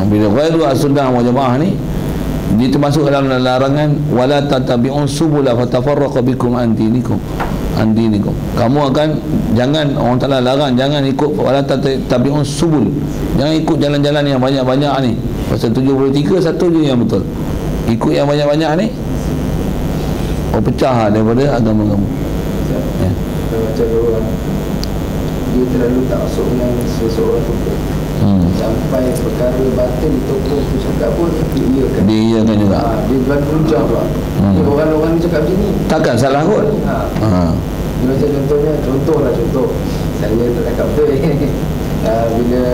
Bila ghairu ahli sunnah wal jamaah ni, dia termasuk dalam larangan wala tatabi'un subula fatafarraqa bikum an dinikum. Kamu akan, jangan, orang Ta'ala larang jangan ikut wala tatabi'un subul, jangan ikut jalan-jalan yang banyak-banyak ni. Pasal 73 satu je yang betul. Ikut yang banyak-banyak ni, pecah daripada agama kamu. Macam orang dia terlalu tak masuk dengan seseorang tu, sampai perkara batin tokoh tu cakap pun dia iyakan juga. Dia bukan hujah pula. Orang-orang cakap macam ni takkan salah kot. Dia macam contoh saya tak cakap betul bila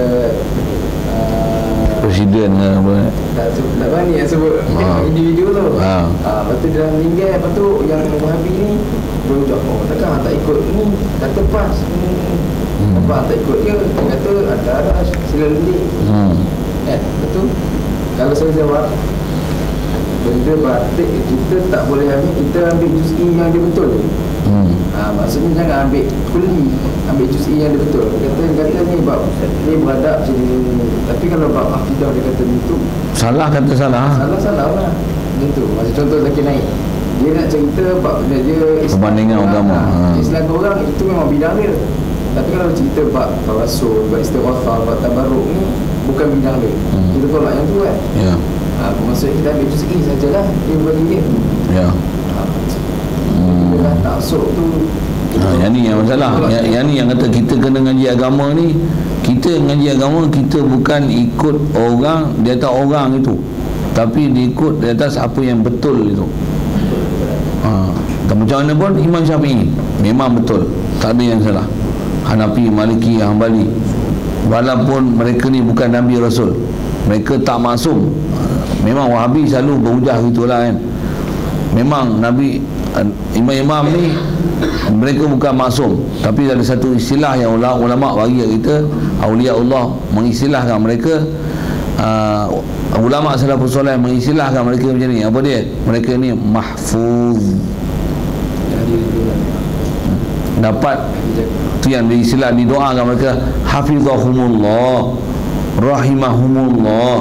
presiden ke apa. Tak sebut nak bani yang sebut individu tu. Lepas tu dia meninggal, lepas tu yang Wahabi ni berucap, oh takkan tak ikut ni, kata pas. Apa tak ikut dia, kata ada sila lendik. Betul. Kalau saya jawab benda batik kita tak boleh ambil, kita ambil juz'i yang dia betul. Maksudnya jangan ambil kuli, ambil juz'i yang dia betul. Kata ni bab ni beradab macam ni. Tapi kalau bab akidah dia kata itu salah, kata salah. Salah lah. Itu macam contoh Zakir Naik. Dia nak cerita bab dia perbandingan agama. Islam orang itu memang bidang dia. Tapi kalau cerita bab tawasul, bab istighfar, bab tabarruk ni bukan bidang dia. Kita tolak yang tu kan. Ya. Maksudnya kita ambil juz'i sajalah. Dia bagi dia. Ya. Taksub tu. Yang ni yang masalah. Yang ni yang kata kita kena ngaji agama ni. Kita ngaji agama, kita bukan ikut orang di atas orang itu, tapi diikut di atas apa yang betul itu. Macam mana pun Imam Syafi'i memang betul, tak ada yang salah. Hanafi, Maliki, Hanbali, walaupun mereka ni bukan Nabi Rasul, mereka tak maksum. Memang Wahabi selalu berhujah gitulah kan. Memang Nabi, imam-imam ni mereka bukan maksum, tapi ada satu istilah yang ulama bagi kita, Aulia Allah mengistilahkan mereka, ulama salafus soleh mengistilahkan mereka macam ni. Apa dia? Mereka ni mahfuz, dapat tu yang diistilah didoakan mereka, hafizahumullah, rahimahumullah,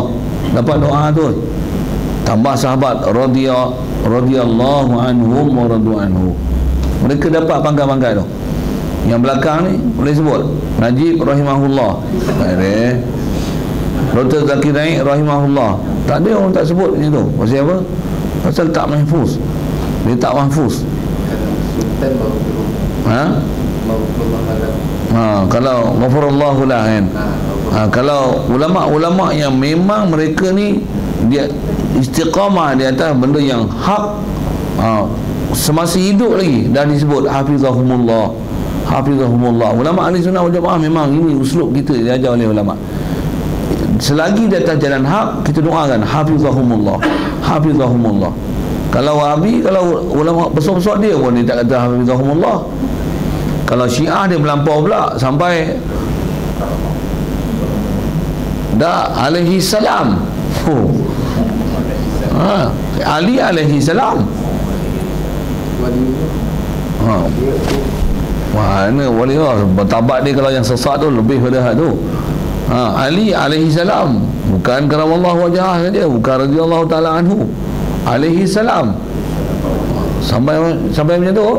dapat doa tu. Tambah sahabat radhiyallahu anhum wa radu anhu, mereka dapat pangkat-pangkat tu. Yang belakang ni boleh sebut Najib rahimahullah, ada Dr. Zakir Naik rahimahullah, tak ada orang tak sebut macam tu. Pasal apa? Pasal tak mahfuz. Dia tak mahfuz. Sultan kalau ghafarallahu lah kan. Kalau ulama-ulama yang memang mereka ni dia istiqamah di atas benda yang hak, semasa hidup lagi dah disebut hafizahumullah, hafizahumullah. Ulama ahli sunnah wal jamaah memang ini uslub kita diajar oleh ulama. Selagi di atas jalan hak, kita doakan hafizahumullah, hafizahumullah. Kalau Wahabi, kalau ulama besar-besar dia pun dia tak kata hafizahumullah. Kalau Syiah dia melampau pula sampai dah alaihi salam. Ali alaihi salam. Mana wali Allah bertabat dia kalau yang sesat tu lebih pada tu. Ali alaihi salam, bukan karamallahu wajhah saja, bukan radhiyallahu taala anhu, alaihi salam. Sampai macam tu,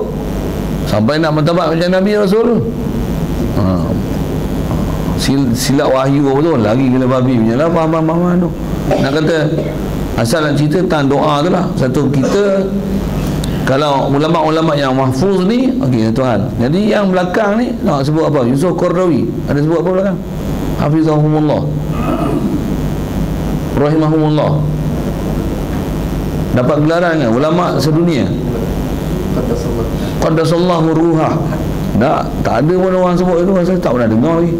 sampai nak bertabat macam Nabi Rasul. Silap wahyu apa tu lagi gila babi punya lah, faham tu. Nak kata asal nak cerita tentang doa tu lah. Satu, kita kalau ulama-ulama yang mahfuz ni, okey tuan. Jadi yang belakang ni nak sebut apa? Yusuf Qardawi ada sebut apa belakang? Hafizahumullah, rahimahumullah. Dapat gelaran kan ulama sedunia. Qaddasallahu ruhah. Tak ada pun orang sebut itu, saya tak pernah dengar lagi.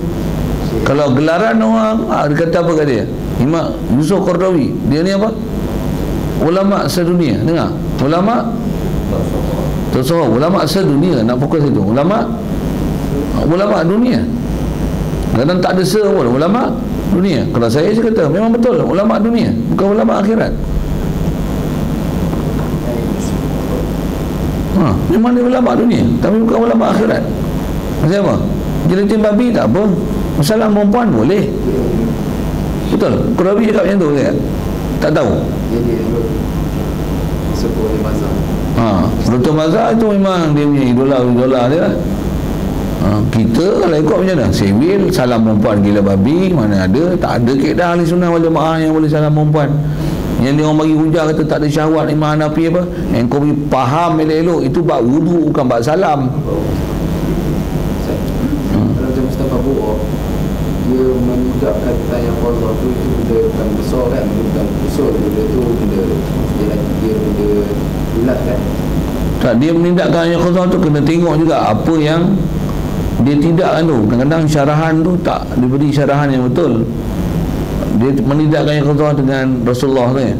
Kalau gelaran orang, dia kata apa kat dia? Imam Yusuf Qardawi, dia ni apa? Ulama sedunia. Dengar, ulama tasawuf, ulama sedunia. Nak fokus itu, ulama dunia. Kadang tak ada se pun, ulama dunia. Kalau saya kata memang betul, ulama dunia, bukan ulama akhirat. Memang dia ulama dunia, tapi bukan ulama akhirat. Maksudnya apa? Jelatin babi tak apa, masalah perempuan boleh. Betul? Qurabi cakap macam tu kan? Tak tahu. Dr. Mazhar itu memang dia punya idola dia lah. Kita kalau ikut macam mana? Sewil, salam perempuan gila babi, mana ada? Tak ada kaedah ahli sunnah wal jamaah yang boleh salam perempuan. Yang dia orang bagi hujah kata tak ada syahwat Imam Hanafi apa? Yang kau pergi faham elok-elok, itu bab wudu bukan bab salam. Kalau macam Mustafa Bu'ah, dia mengucapkan tentang yang Allah tu, itu benda bukan besar kan, bukan usul, benda tu benda bulat kan. Tak, dia menindakkan yang khazah tu kena tengok juga apa yang dia tidak kan tu. Kadang-kadang syarahan tu tak diberi syarahan yang betul. dia menidakkan yaqadhah dengan Rasulullah tu ya.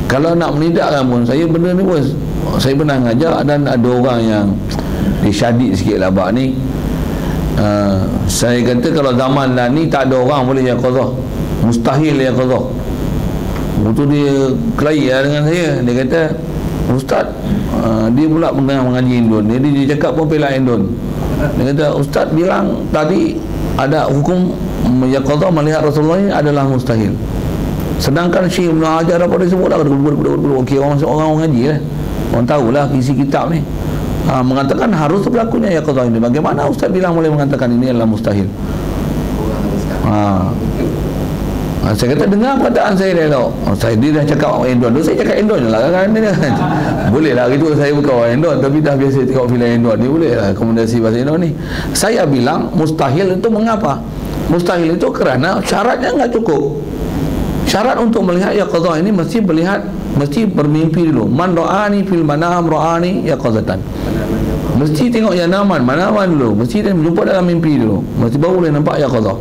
Kalau nak menidakkan pun, saya benda ni pun saya pernah ngajar, dan ada orang yang dia syadid sikit lah bab ni. Saya kata kalau zaman lah ni tak ada orang boleh yaqadhah, mustahil yaqadhah. Waktu dia kelahi lah dengan saya, dia kata, Ustaz, dia pula pernah mengaji Indon, jadi dia cakap pun pelak Indon. Dia kata, Ustaz bilang tadi ada hukum yaqadhah melihat Rasulullah ni adalah mustahil, sedangkan Syekh Ibn Hajar apa dia sebut lah, okey, orang mengaji lah, orang tahulah isi kitab ni, mengatakan harus berlakunya yaqadhah ini. Bagaimana Ustaz bilang boleh mengatakan ini adalah mustahil? Saya kata, dengar perkataan saya dia tahu. Dia dah cakap Indon, saya cakap Indon je lah kan. Boleh lah gitu, saya bukan orang Indon, tapi dah biasa tengok filem Indon ni, boleh lah akomodasi bahasa Indon ni. Saya bilang mustahil itu mengapa? Mustahil itu kerana syaratnya enggak cukup. Syarat untuk melihat yaqadhah ini mesti bermimpi dulu. Man ra'ani fil manam ra'ani yaqadhatan. Mesti tengok manaman dulu, mesti dia berjumpa dalam mimpi dulu, mesti baru boleh nampak yaqadhah.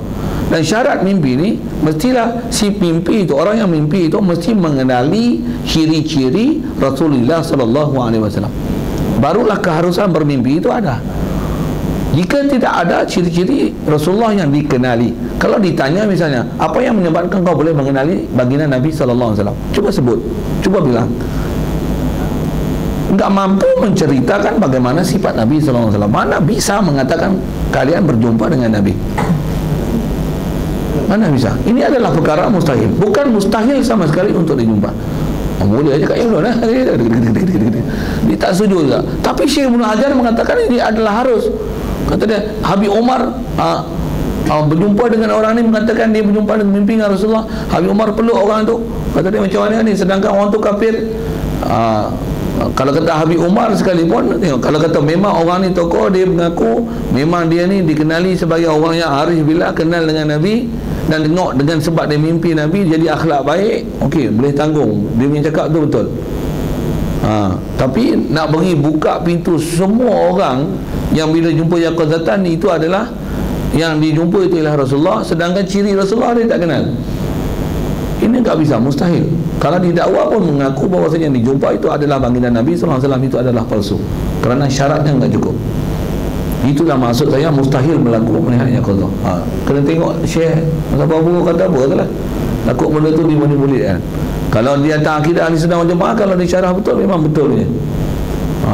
Dan syarat mimpi ni mestilah si mimpi itu, orang yang mimpi itu mesti mengenali ciri-ciri Rasulullah sallallahu alaihi wasallam. Barulah keharusan bermimpi itu ada. Jika tidak ada ciri-ciri Rasulullah yang dikenali, kalau ditanya misalnya, apa yang menyebabkan kau boleh mengenali baginda Nabi sallallahu alaihi wasallam? Cuba sebut, cuba bilang. Enggak mampu menceritakan bagaimana sifat Nabi sallallahu alaihi wasallam. Mana bisa mengatakan kalian berjumpa dengan Nabi? Mana bisa? Ini adalah perkara mustahil. Bukan mustahil sama sekali untuk dijumpa. Boleh aja kat Indon lah. Dia tak setuju juga. Tapi Syekh Ibn Hajar mengatakan ini adalah harus. Kata dia, Habib Umar berjumpa dengan orang ni, mengatakan dia berjumpa dengan mimpi dengan Rasulullah. Habib Umar peluk orang tu. Kata dia, macam mana ni? Sedangkan orang tu kafir. Kalau kata Habib Umar sekalipun, tengok, kalau kata memang orang ni tokoh, dia mengaku memang dia ni dikenali sebagai orang yang arif billah, kenal dengan Nabi, dan tengok dengan sebab dia mimpi Nabi jadi akhlak baik, okey, boleh tanggung dia punya cakap tu betul. Tapi nak bagi buka pintu semua orang yang bila jumpa yaqazatan itu adalah yang dijumpa itu ialah Rasulullah, sedangkan ciri Rasulullah dia tak kenal. Ini tak bisa, mustahil. Kalau didakwa pun mengaku bahawasanya yang dijumpa itu adalah baginda Nabi SAW, itu adalah palsu kerana syaratnya enggak cukup. Itulah maksud saya mustahil berlaku melihat yaqazah. Kena tengok Syekh Abu kata apa katalah. Takut benda tu dimanipulate kan. Kalau dia tak akidah ahli sunnah wal jamaah, kalau dia syarah betul memang betul je.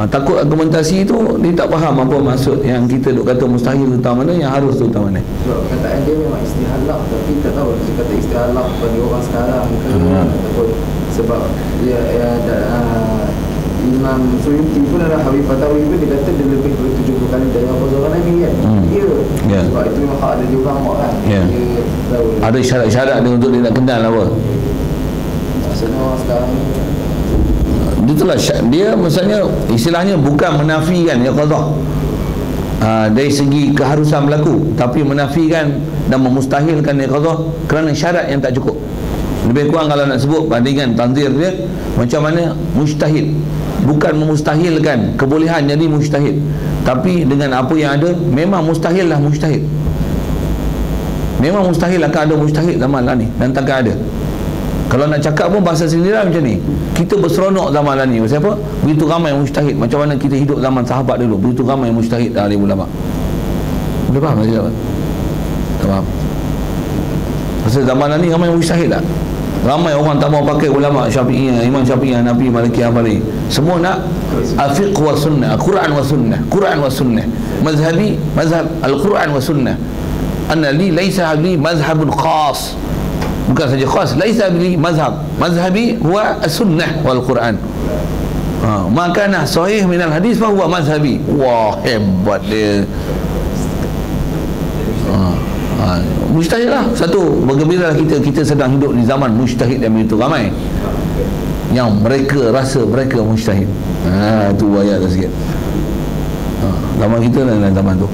Takut argumentasi itu dia tak faham apa maksud yang kita duk kata mustahil tu utama mana, yang harus tu utama mana. Sebab kataan dia memang istihalah, tapi tak tahu dia kata istihalah bagi orang sekarang ke ataupun sebab dia Imam Suyuti pun ada Habib Fatawi pun dia kata dia lebih dari 70 kali dari apa orang Nabi kan. Sebab itu memang ada dia orang kan. Dia tahu ada syarat-syarat dia untuk dia nak kenal apa. Maksudnya orang sekarang itulah dia misalnya istilahnya bukan menafikan yaqazah dari segi keharusan berlaku, tapi menafikan dan memustahilkan yaqazah kerana syarat yang tak cukup. Lebih kurang kalau nak sebut bandingan tanzir dia macam mana mustahil, bukan memustahilkan kebolehan jadi mustahil, tapi dengan apa yang ada memang mustahil lah mustahil. Memang mustahil akan ada mustahil zaman lah ni, dan takkan ada. Kalau nak cakap pun bahasa sendiri macam ni, kita berseronok zaman lah ni. Siapa? Begitu ramai mujtahid. Macam mana kita hidup zaman sahabat dulu, begitu ramai mujtahid dari ulama. Boleh faham tak siapa? Tak faham. Pasal zaman lah ni ramai mujtahid tak? Ramai orang tak mau pakai ulama Syafi'iyah, Imam Syafi'iyah, Nabi, Maliki, Hambali. Semua nak al-fiqh wa sunnah, Al-Quran wa sunnah, Quran wa sunnah. Mazhabi, mazhab Al-Quran wa sunnah. Anna li laysa li mazhabun khas. Bukan saja khas, laisa bi mazhab, mazhabi huwa as-sunnah wal Quran. Maka nah sahih minal hadis fa huwa mazhabi. Wah, hebat dia. Mujtahid lah. Satu, bergembiralah kita sedang hidup di zaman mujtahid yang begitu ramai, yang mereka rasa mereka mujtahid. Tu ayat dah sikit. Zaman kita dan zaman tu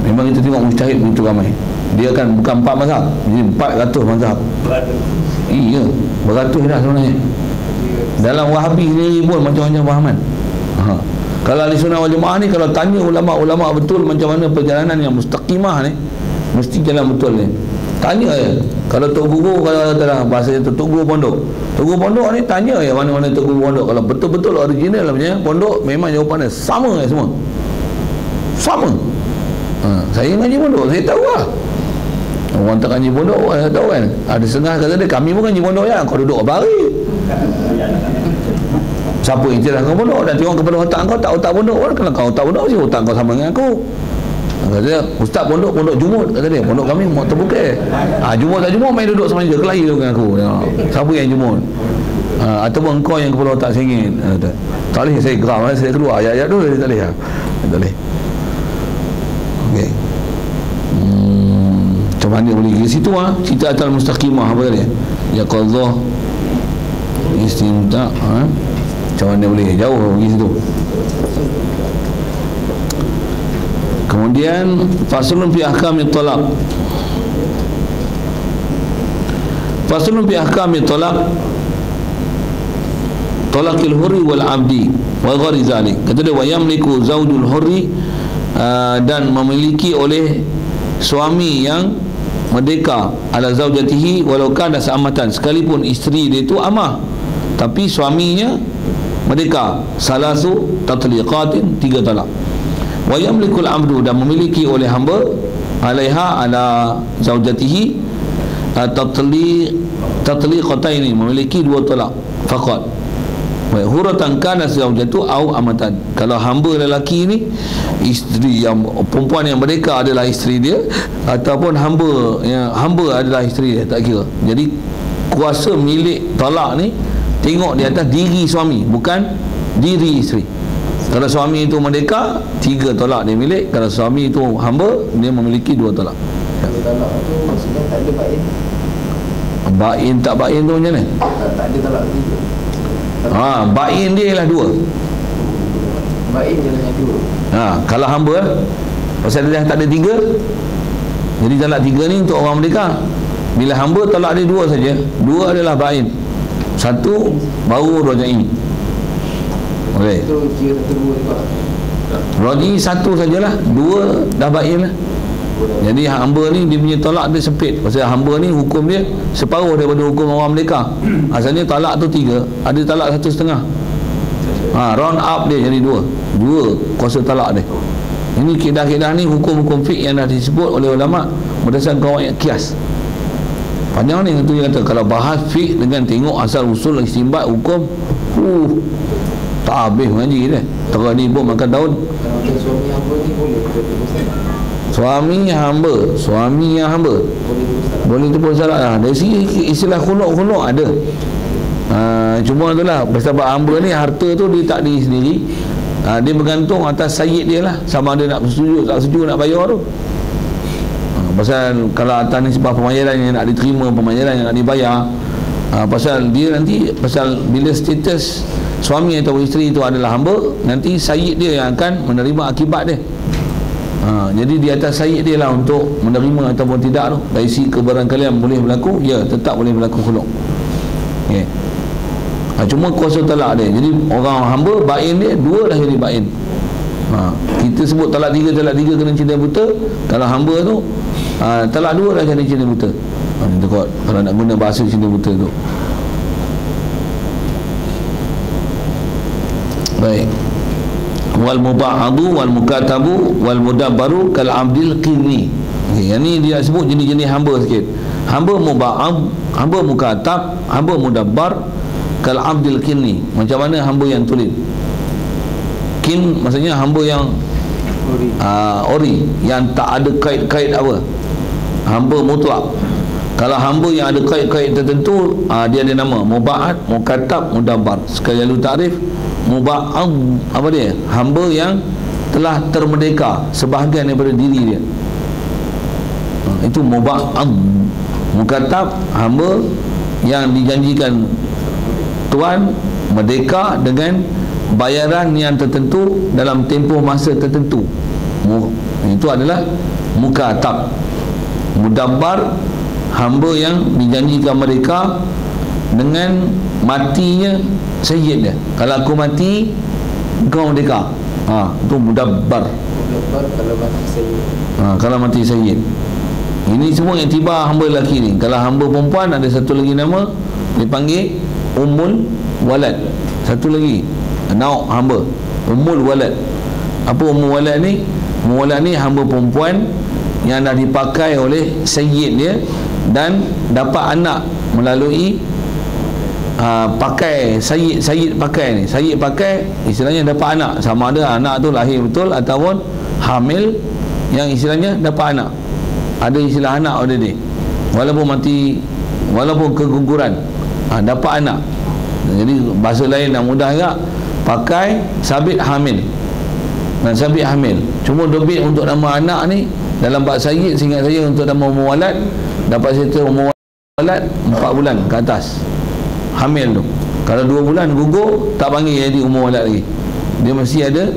memang kita tengok mujtahid begitu ramai. Dia kan bukan 4 mazhab, jadi 400 mazhab. Iya, beratus dah sebenarnya. Dalam Wahabi sendiri pun macam-macam fahaman. Kalau ahli sunnah wal jamaah ni, kalau tanya ulama-ulama betul macam mana perjalanan yang mustaqimah ni, mesti jalan betul ni. Tanya je. Kalau tok guru, kalau katalah bahasa itu tok guru pondok. Tok guru pondok ni tanya ya mana-mana tok guru pondok. Kalau betul-betul original punya pondok, memang jawapannya sama semua. Sama. Saya ngaji pondok, saya tahu lah. Orang tak ngaji pondok, saya tahu kan. Ada setengah kata dia, kami pun ngaji pondok ya. Kau duduk apa hari? Siapa yang cerah kau pondok? Dan tengok kepada otak kau, tak otak pondok. Kalau kau otak pondok, mesti otak kau sama dengan aku. Kata dia, ustaz pondok jumut. Kata dia, pondok kami mau terbuka. Jumut tak jumut, main duduk sama je. Kelahi dengan aku. Siapa yang jumut? Ataupun engkau yang kepala otak sengit. Tak boleh, saya geram. Saya keluar ayat-ayat tu, tak boleh. Tak boleh. Okey. Macam mana boleh pergi situ cerita atal mustaqimah apa dia? Ya qadha istimta macam mana boleh jauh pergi situ. Kemudian faslun fi ahkamit talaq. Faslun fi ahkamit talaq. Talaqil hurri wal abdi wa ghairi zalik. Kata dia wa yamliku zaujul hurri, dan memiliki oleh suami yang merdeka ala zaujatihi walau kana sa'amatan, sekalipun isteri dia itu amah tapi suaminya merdeka, salasu tatliqatin, 3 talak. Wa yamlikul abdu, dan memiliki oleh hamba alaiha ala zaujatihi tatliqataini, memiliki 2 talak faqat. Wa huratan kana zaujatu au amatan, kalau hamba lelaki ni isteri yang perempuan yang merdeka adalah isteri dia, ataupun hamba adalah isteri dia, tak kira. Jadi kuasa milik talak ni tengok di atas diri suami, bukan diri isteri. Kalau suami itu merdeka, 3 talak dia milik. Kalau suami itu hamba, dia memiliki 2 talak. Kalau talak tu maksudnya tak ada bain. Bain tak bain tu macam mana? Tak ada talak juga. Bain dia ialah 2. Bain je hanya 2. Kalau hamba, pasal dia tak ada 3, jadi talak 3 ni untuk orang merdeka. Bila hamba talak dia 2 saja, 2 adalah bain, 1 baru rajai. Okey, Itu kira kedua juga. rajai 1 sajalah, 2 dah bain lah. Jadi hamba ni dia punya talak dia sempit. Pasal hamba ni hukum dia separuh daripada hukum orang merdeka. Asalnya talak tu 3, ada talak 1,5. Round up dia jadi 2 kuasa talak dia. Ini kaedah-kaedah ni hukum-hukum fiqh yang dah disebut oleh ulama berdasarkan kawaid kias. Panjang ni tu yang kata kalau bahas fiqh dengan tengok asal usul istinbat hukum, tak habis mengaji dia. Terus ni pun makan daun. Kalau ada suami hamba ni boleh Suami yang hamba boleh tu pun salah lah. Dari segi istilah khuluk ada. Cuma itulah sebab hamba ni harta tu dia tak diri sendiri. Dia bergantung atas sayyid dia lah, sama ada nak setuju tak setuju nak bayar tu. Pasal kalau atas ni sebab pembayaran yang nak diterima, pembayaran yang nak dibayar, pasal dia nanti, pasal bila status suami atau isteri itu adalah hamba, nanti sayyid dia yang akan menerima akibat dia. Jadi di atas sayyid dia lah untuk menerima ataupun tidak tu. Dari segi kebarangkalian boleh berlaku, ya tetap boleh berlaku khuluk. Okay. Cuma kuasa talak dia, jadi orang hamba bain dia 2 dah jadi bain. Kita sebut talak 3 kena cinta buta. Kalau hamba tu talak 2 dah jadi cinta buta. Tekot kalau nak guna bahasa cinta buta tu. Baik. Wal mubahadu wal mukatabu wal mudabbaru kal abdil qini. Yang ni dia sebut jenis-jenis hamba sikit. Hamba mubahab, hamba mukatab, hamba mudabbar kal abdil qini. Macam mana hamba yang tulen? Kin maksudnya hamba yang ori, yang tak ada kait-kait apa. Hamba mutlak. Kalau hamba yang ada kait-kait tertentu, dia ada nama mubahat, mukatab, mudabbar. Sekali lalu takrif muba'ad, apa dia? Hamba yang telah termerdeka sebahagian daripada diri dia. Itu muba'ad. Mukatab, hamba yang dijanjikan tuan merdeka dengan bayaran yang tertentu dalam tempoh masa tertentu. Itu adalah mukatab. Mudabbar, hamba yang dijanjikan mereka dengan matinya sayyid dia. Kalau aku mati, kau merdeka. Itu mudabbar. Mudabbar kalau mati sayyid. Kalau mati sayyid. Ini semua iktibar hamba lelaki ni. Kalau hamba perempuan ada satu lagi nama dipanggil Ummul Walad. Satu lagi nau hamba Ummul Walad. Apa Ummul Walad ni? Ummul Walad ni hamba perempuan yang dah dipakai oleh sayyid dia dan dapat anak melalui pakai sayyid pakai ni. Sayyid pakai istilahnya dapat anak, sama ada anak tu lahir betul ataupun hamil yang istilahnya dapat anak. Ada istilah anak ada dia. Walaupun mati, walaupun keguguran, dapat anak. Jadi bahasa lain yang mudah juga, pakai sabit hamil dan sabit hamil. Cuma dobit untuk nama anak ni dalam bab sayyid, seingat saya untuk nama Ummul Walad dapat serta Ummul Walad 4 bulan ke atas hamil tu. Kalau 2 bulan gugur tak panggil jadi Ummul Walad lagi. Dia mesti ada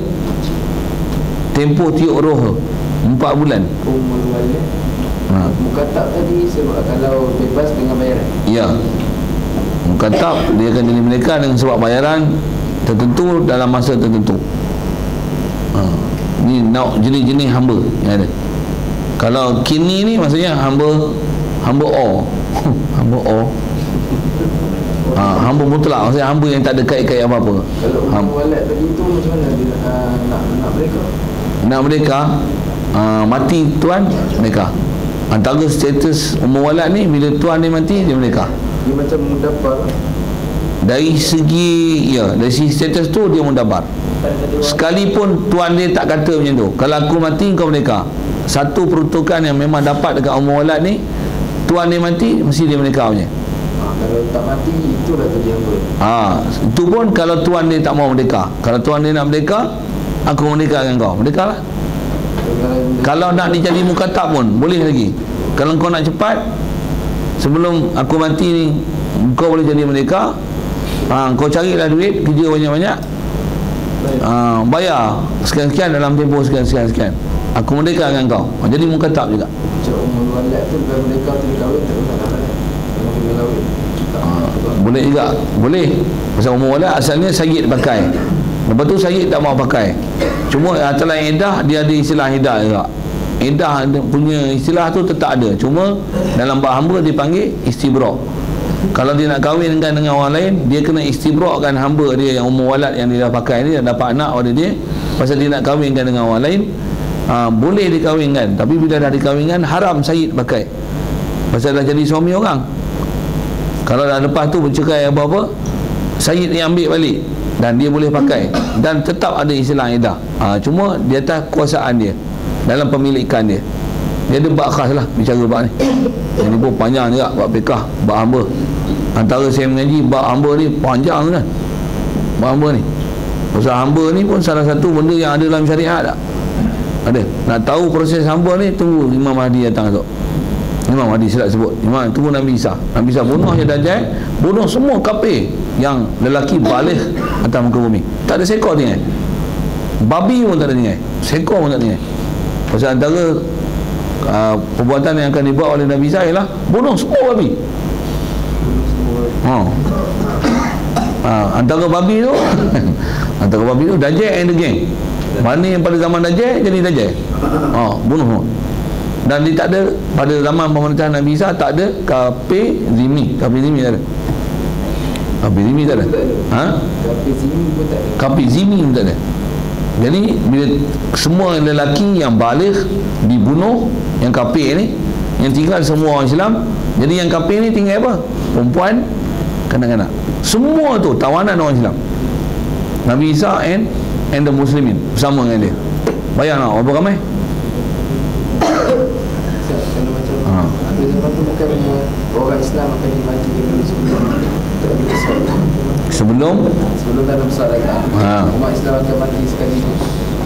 tempoh tiup roh 4 bulan. Ummul Walad. Mukatab tadi sebab kalau bebas dengan bayaran. Ya. Mukatab dia akan jadi mereka dengan sebab bayaran tertentu dalam masa tertentu. Ni jenis-jenis hamba yang ada. Kalau kini ni maksudnya hamba O. Hamba O. Hamba mutlak, maksudnya hamba yang tak ada kait-kait apa-apa. Kalau Ummul Walad tadi tu macam mana dia nak mereka? Nak mereka mati tuan mereka. Antara status Ummul Walad ni bila tuan dia mati dia mereka. Dia macam mudabar. Dari segi status tu dia mudabar. Sekalipun tuan dia tak kata macam tu, kalau aku mati kau mereka. Satu peruntukan yang memang dapat dekat Ummul Walad ni, tuan dia mati mesti dia mereka punya. Kalau tak mati itulah jadi hamba. Itu pun kalau tuan dia tak mau merdeka. Kalau tuan dia nak merdeka, aku merdeka dengan kau. Merdeka lah. Kalau nak dijadi mukatab pun boleh lagi. Kalau kau nak cepat, sebelum aku mati ni kau boleh jadi merdeka. Kau carilah duit, kerja banyak-banyak, bayar sekian-sekian dalam tempoh sekian-sekian. Aku merdeka dengan kau. Jadi mukatab juga. Macam Ummul Walad tu kalau merdeka tu kahwin tak usah lah. Boleh juga. Boleh. Pasal Ummul Walad asalnya sayyid pakai. Lepas tu sayyid tak mau pakai. Cuma atas iddah dia ada istilah iddah juga. Iddah punya istilah tu tetap ada. Cuma dalam bab hamba dipanggil istibra'. Kalau dia nak kahwinkan dengan orang lain, dia kena istibra' kan hamba dia yang Ummul Walad yang dia dah pakai ni, dah dapat anak pada dia. Pasal dia nak kahwinkan dengan orang lain, boleh dikahwinkan. Tapi bila dah dikahwinkan, haram sayyid pakai. Pasal dah jadi suami orang. Kalau dah lepas tu bercerai apa-apa, sayyid yang ambil balik dan dia boleh pakai dan tetap ada istilah iddah. Cuma di atas kuasaan dia, dalam pemilikan dia. Dia ada bab khas lah bicara bab ni. Ini pun panjang juga bab fiqah, bab hamba. Antara saya mengaji bab hamba ni panjang kan. Bab hamba ni. Pasal hamba ni pun salah satu benda yang ada dalam syariat tak? Ada. Nak tahu proses hamba ni, tunggu Imam Mahdi datang esok. Imam Mahdi silap sebut. Imam tunggu Nabi Isa. Nabi Isa bunuh je Dajjal, bunuh semua kafir yang lelaki baligh atas muka bumi. Tak ada seekor tinggal. Babi pun tak ada tinggal. Seekor pun tak tinggal. Pasal antara perbuatan yang akan dibuat oleh Nabi Isa ialah bunuh semua babi. Antara babi tu antara babi tu Dajjal and the gang. Mana yang pada zaman Dajjal jadi Dajjal. Bunuh. Dan dia tak ada pada zaman pemerintahan Nabi Isa, tak ada kafir zimmi. Kafir zimmi tak ada. Kafir zimmi tak ada. Kafir zimmi pun tak ada. Jadi bila semua lelaki yang baligh dibunuh, yang kafir ni, yang tinggal semua orang Islam, jadi yang kafir ni tinggal apa? Perempuan, kanak-kanak. Semua tu tawanan orang Islam. Nabi Isa and the Muslimin bersama dengan dia. Bayang tak berapa ramai? Orang Islam akan dimati sebelum dalam solat umat Islam akan mati sekali.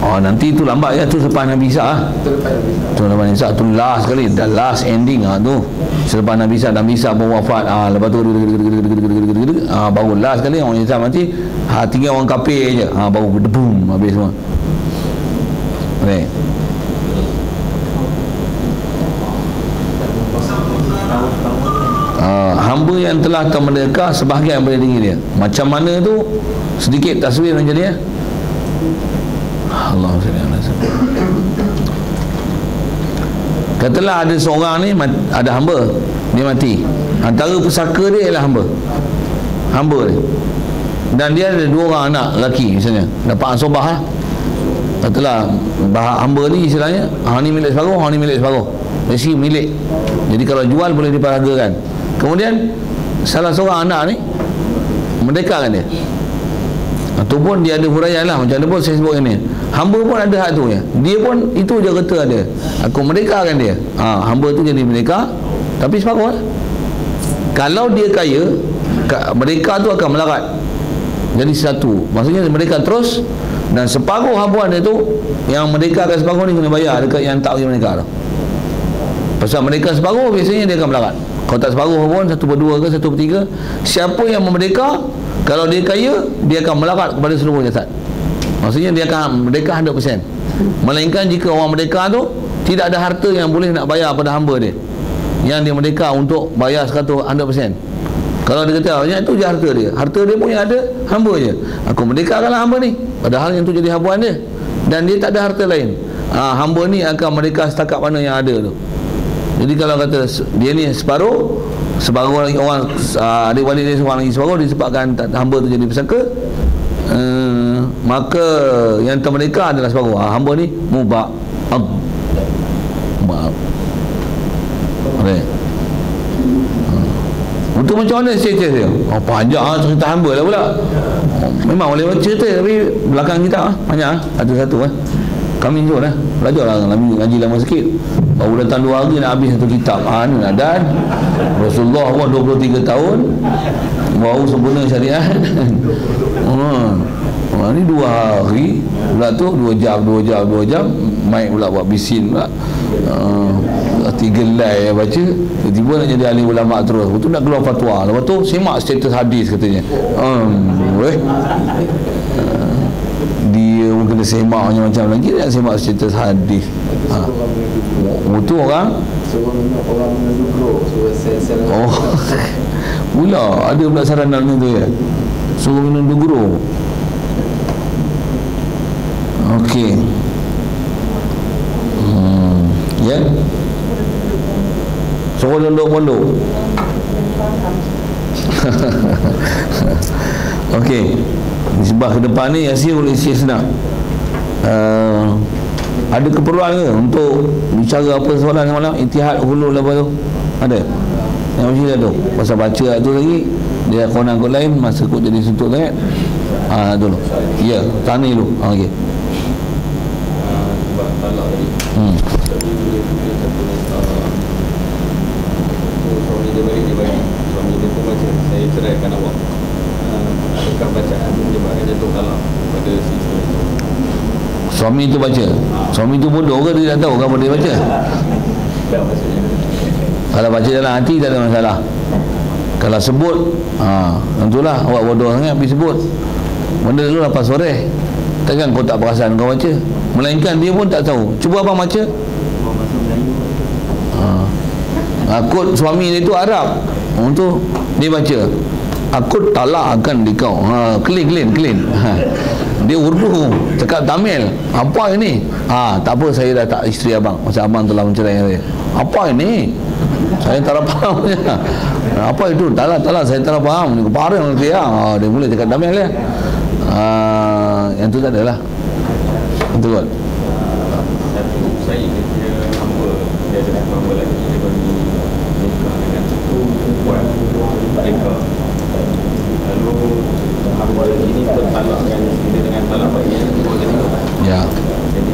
Nanti tu lambat ya, tu selepas Nabi Isa. Tu lepas Nabi Isa tu last sekali, dah last ending tu. Selepas Nabi Isa pun wafat, lepas tu baru last sekali orang Islam mati. Tinggal orang kafir je, baru boom habis semua. Okey. Hamba yang telah termerdeka sebahagian daripada diri dia. Macam mana tu? Sedikit taswir macam dia. Allahumma salli ala sayyidina. Katalah ada seorang ni ada hamba, dia mati. Antara pusaka dia ialah hamba dia. Dan dia ada 2 orang anak lelaki misalnya, dapat ansobah lah. Katalah hamba ni istilahnya, hang ni milik separuh, hang ni milik separuh, mesti milik. Jadi kalau jual boleh diperhargakan. Kemudian salah seorang anak ni merdekakan dia, ataupun dia ada huraian lah, macam mana pun saya sebut ini, hamba pun ada hak tu ya. Dia pun itu je kata ada, aku merdekakan dia. Hamba tu jadi merdeka, tapi separuh lah. Kalau dia kaya, merdeka tu akan melarat jadi satu, maksudnya mereka terus, dan separuh habuan dia tu yang merdekakan separuh ni kena bayar dekat yang tak bagi mereka tu. Pasal mereka separuh biasanya dia akan melarat. Kalau tak separuh pun 1/2 ke 1/3, siapa yang memerdeka, kalau dia kaya, dia akan melarat kepada seluruh jasad. Maksudnya dia akan merdeka 100%. Melainkan jika orang merdeka tu tidak ada harta yang boleh nak bayar pada hamba dia, yang dia merdeka untuk bayar 100%. Kalau dia kata banyak tu je harta dia pun yang ada hamba je, aku merdekakanlah hamba ni, padahal yang tu jadi habuan dia, dan dia tak ada harta lain. Hamba ni akan merdeka setakat mana yang ada tu. Jadi kalau kata dia ni separuh orang adik-adik dia seorang lagi separuh, disebabkan hamba tu jadi pesaka, maka yang termerdeka adalah separuh. Hamba ni mubah. Untuk macam mana cerita dia? Panjang cerita hamba lah pula. Memang boleh cerita, tapi belakang kita banyak ada satu kami jom lah, belajar lah ngaji lama sikit. Baru datang 2 hari nak habis satu kitab. Ni dan Rasulullah pun 23 tahun baru sempurna syariat. Ni 2 hari pula tu 2 jam mic pula buat bisin pula. 3 lai baca, tiba-tiba nak jadi ahli ulama terus. Betul nak keluar fatwa. Lepas tu semak status hadis katanya. Dia mungkin kena semak macam-macam lagi, nak semak status hadis. Itu orang pula ada pula saranan tu ya, suruh minum dugro. Okey. Ya. Suruh pondok. Okey. Di sebelah ke depan ni Yasir boleh isi senang. Ada keperluan ke untuk bicara apa soalan malam? Ittihad hulul apa tu? Ada? Yang mesti ada tu. Pasal baca tu lagi, dia konan kot lain, masa kot jadi suntuk sangat. Dulu. Ya, tanya dulu. Okey. Sebab talak tadi. Suami dia balik, dia bagi. Suami dia pun baca, saya ceraikan awak. Adakah bacaan menyebabkan jatuh talak pada si isteri itu? Suami tu baca. Suami tu bodoh ke dia tak tahu ke apa dia baca? Tak maksudnya. Kalau baca dalam hati tak ada masalah. Kalau sebut, tentulah awak bodoh sangat pergi sebut. Benda tu lepas sore. Takkan kau tak perasan kau baca. Melainkan dia pun tak tahu. Cuba abang baca. Akut suami dia tu Arab. Untuk dia baca, aku talak akan dikau. Clean. Dia Urdu, cakap Tamil. Apa ini? Tak apa, saya dah tak isteri abang. Masa abang telah mencerai saya. Apa ini? Saya tak faham. Apa itu? Talak, saya tak faham. Parah dia. Dia mula cakap Tamil ya. Yang tu tak adalah. Betul. Satu saya dia hamba, dia ada hamba lagi, dia bagi nikah dengan satu perempuan mereka. Lalu hamba lagi ni bertalakkan dia dengan talak bagi yang kedua kali. Ya. Jadi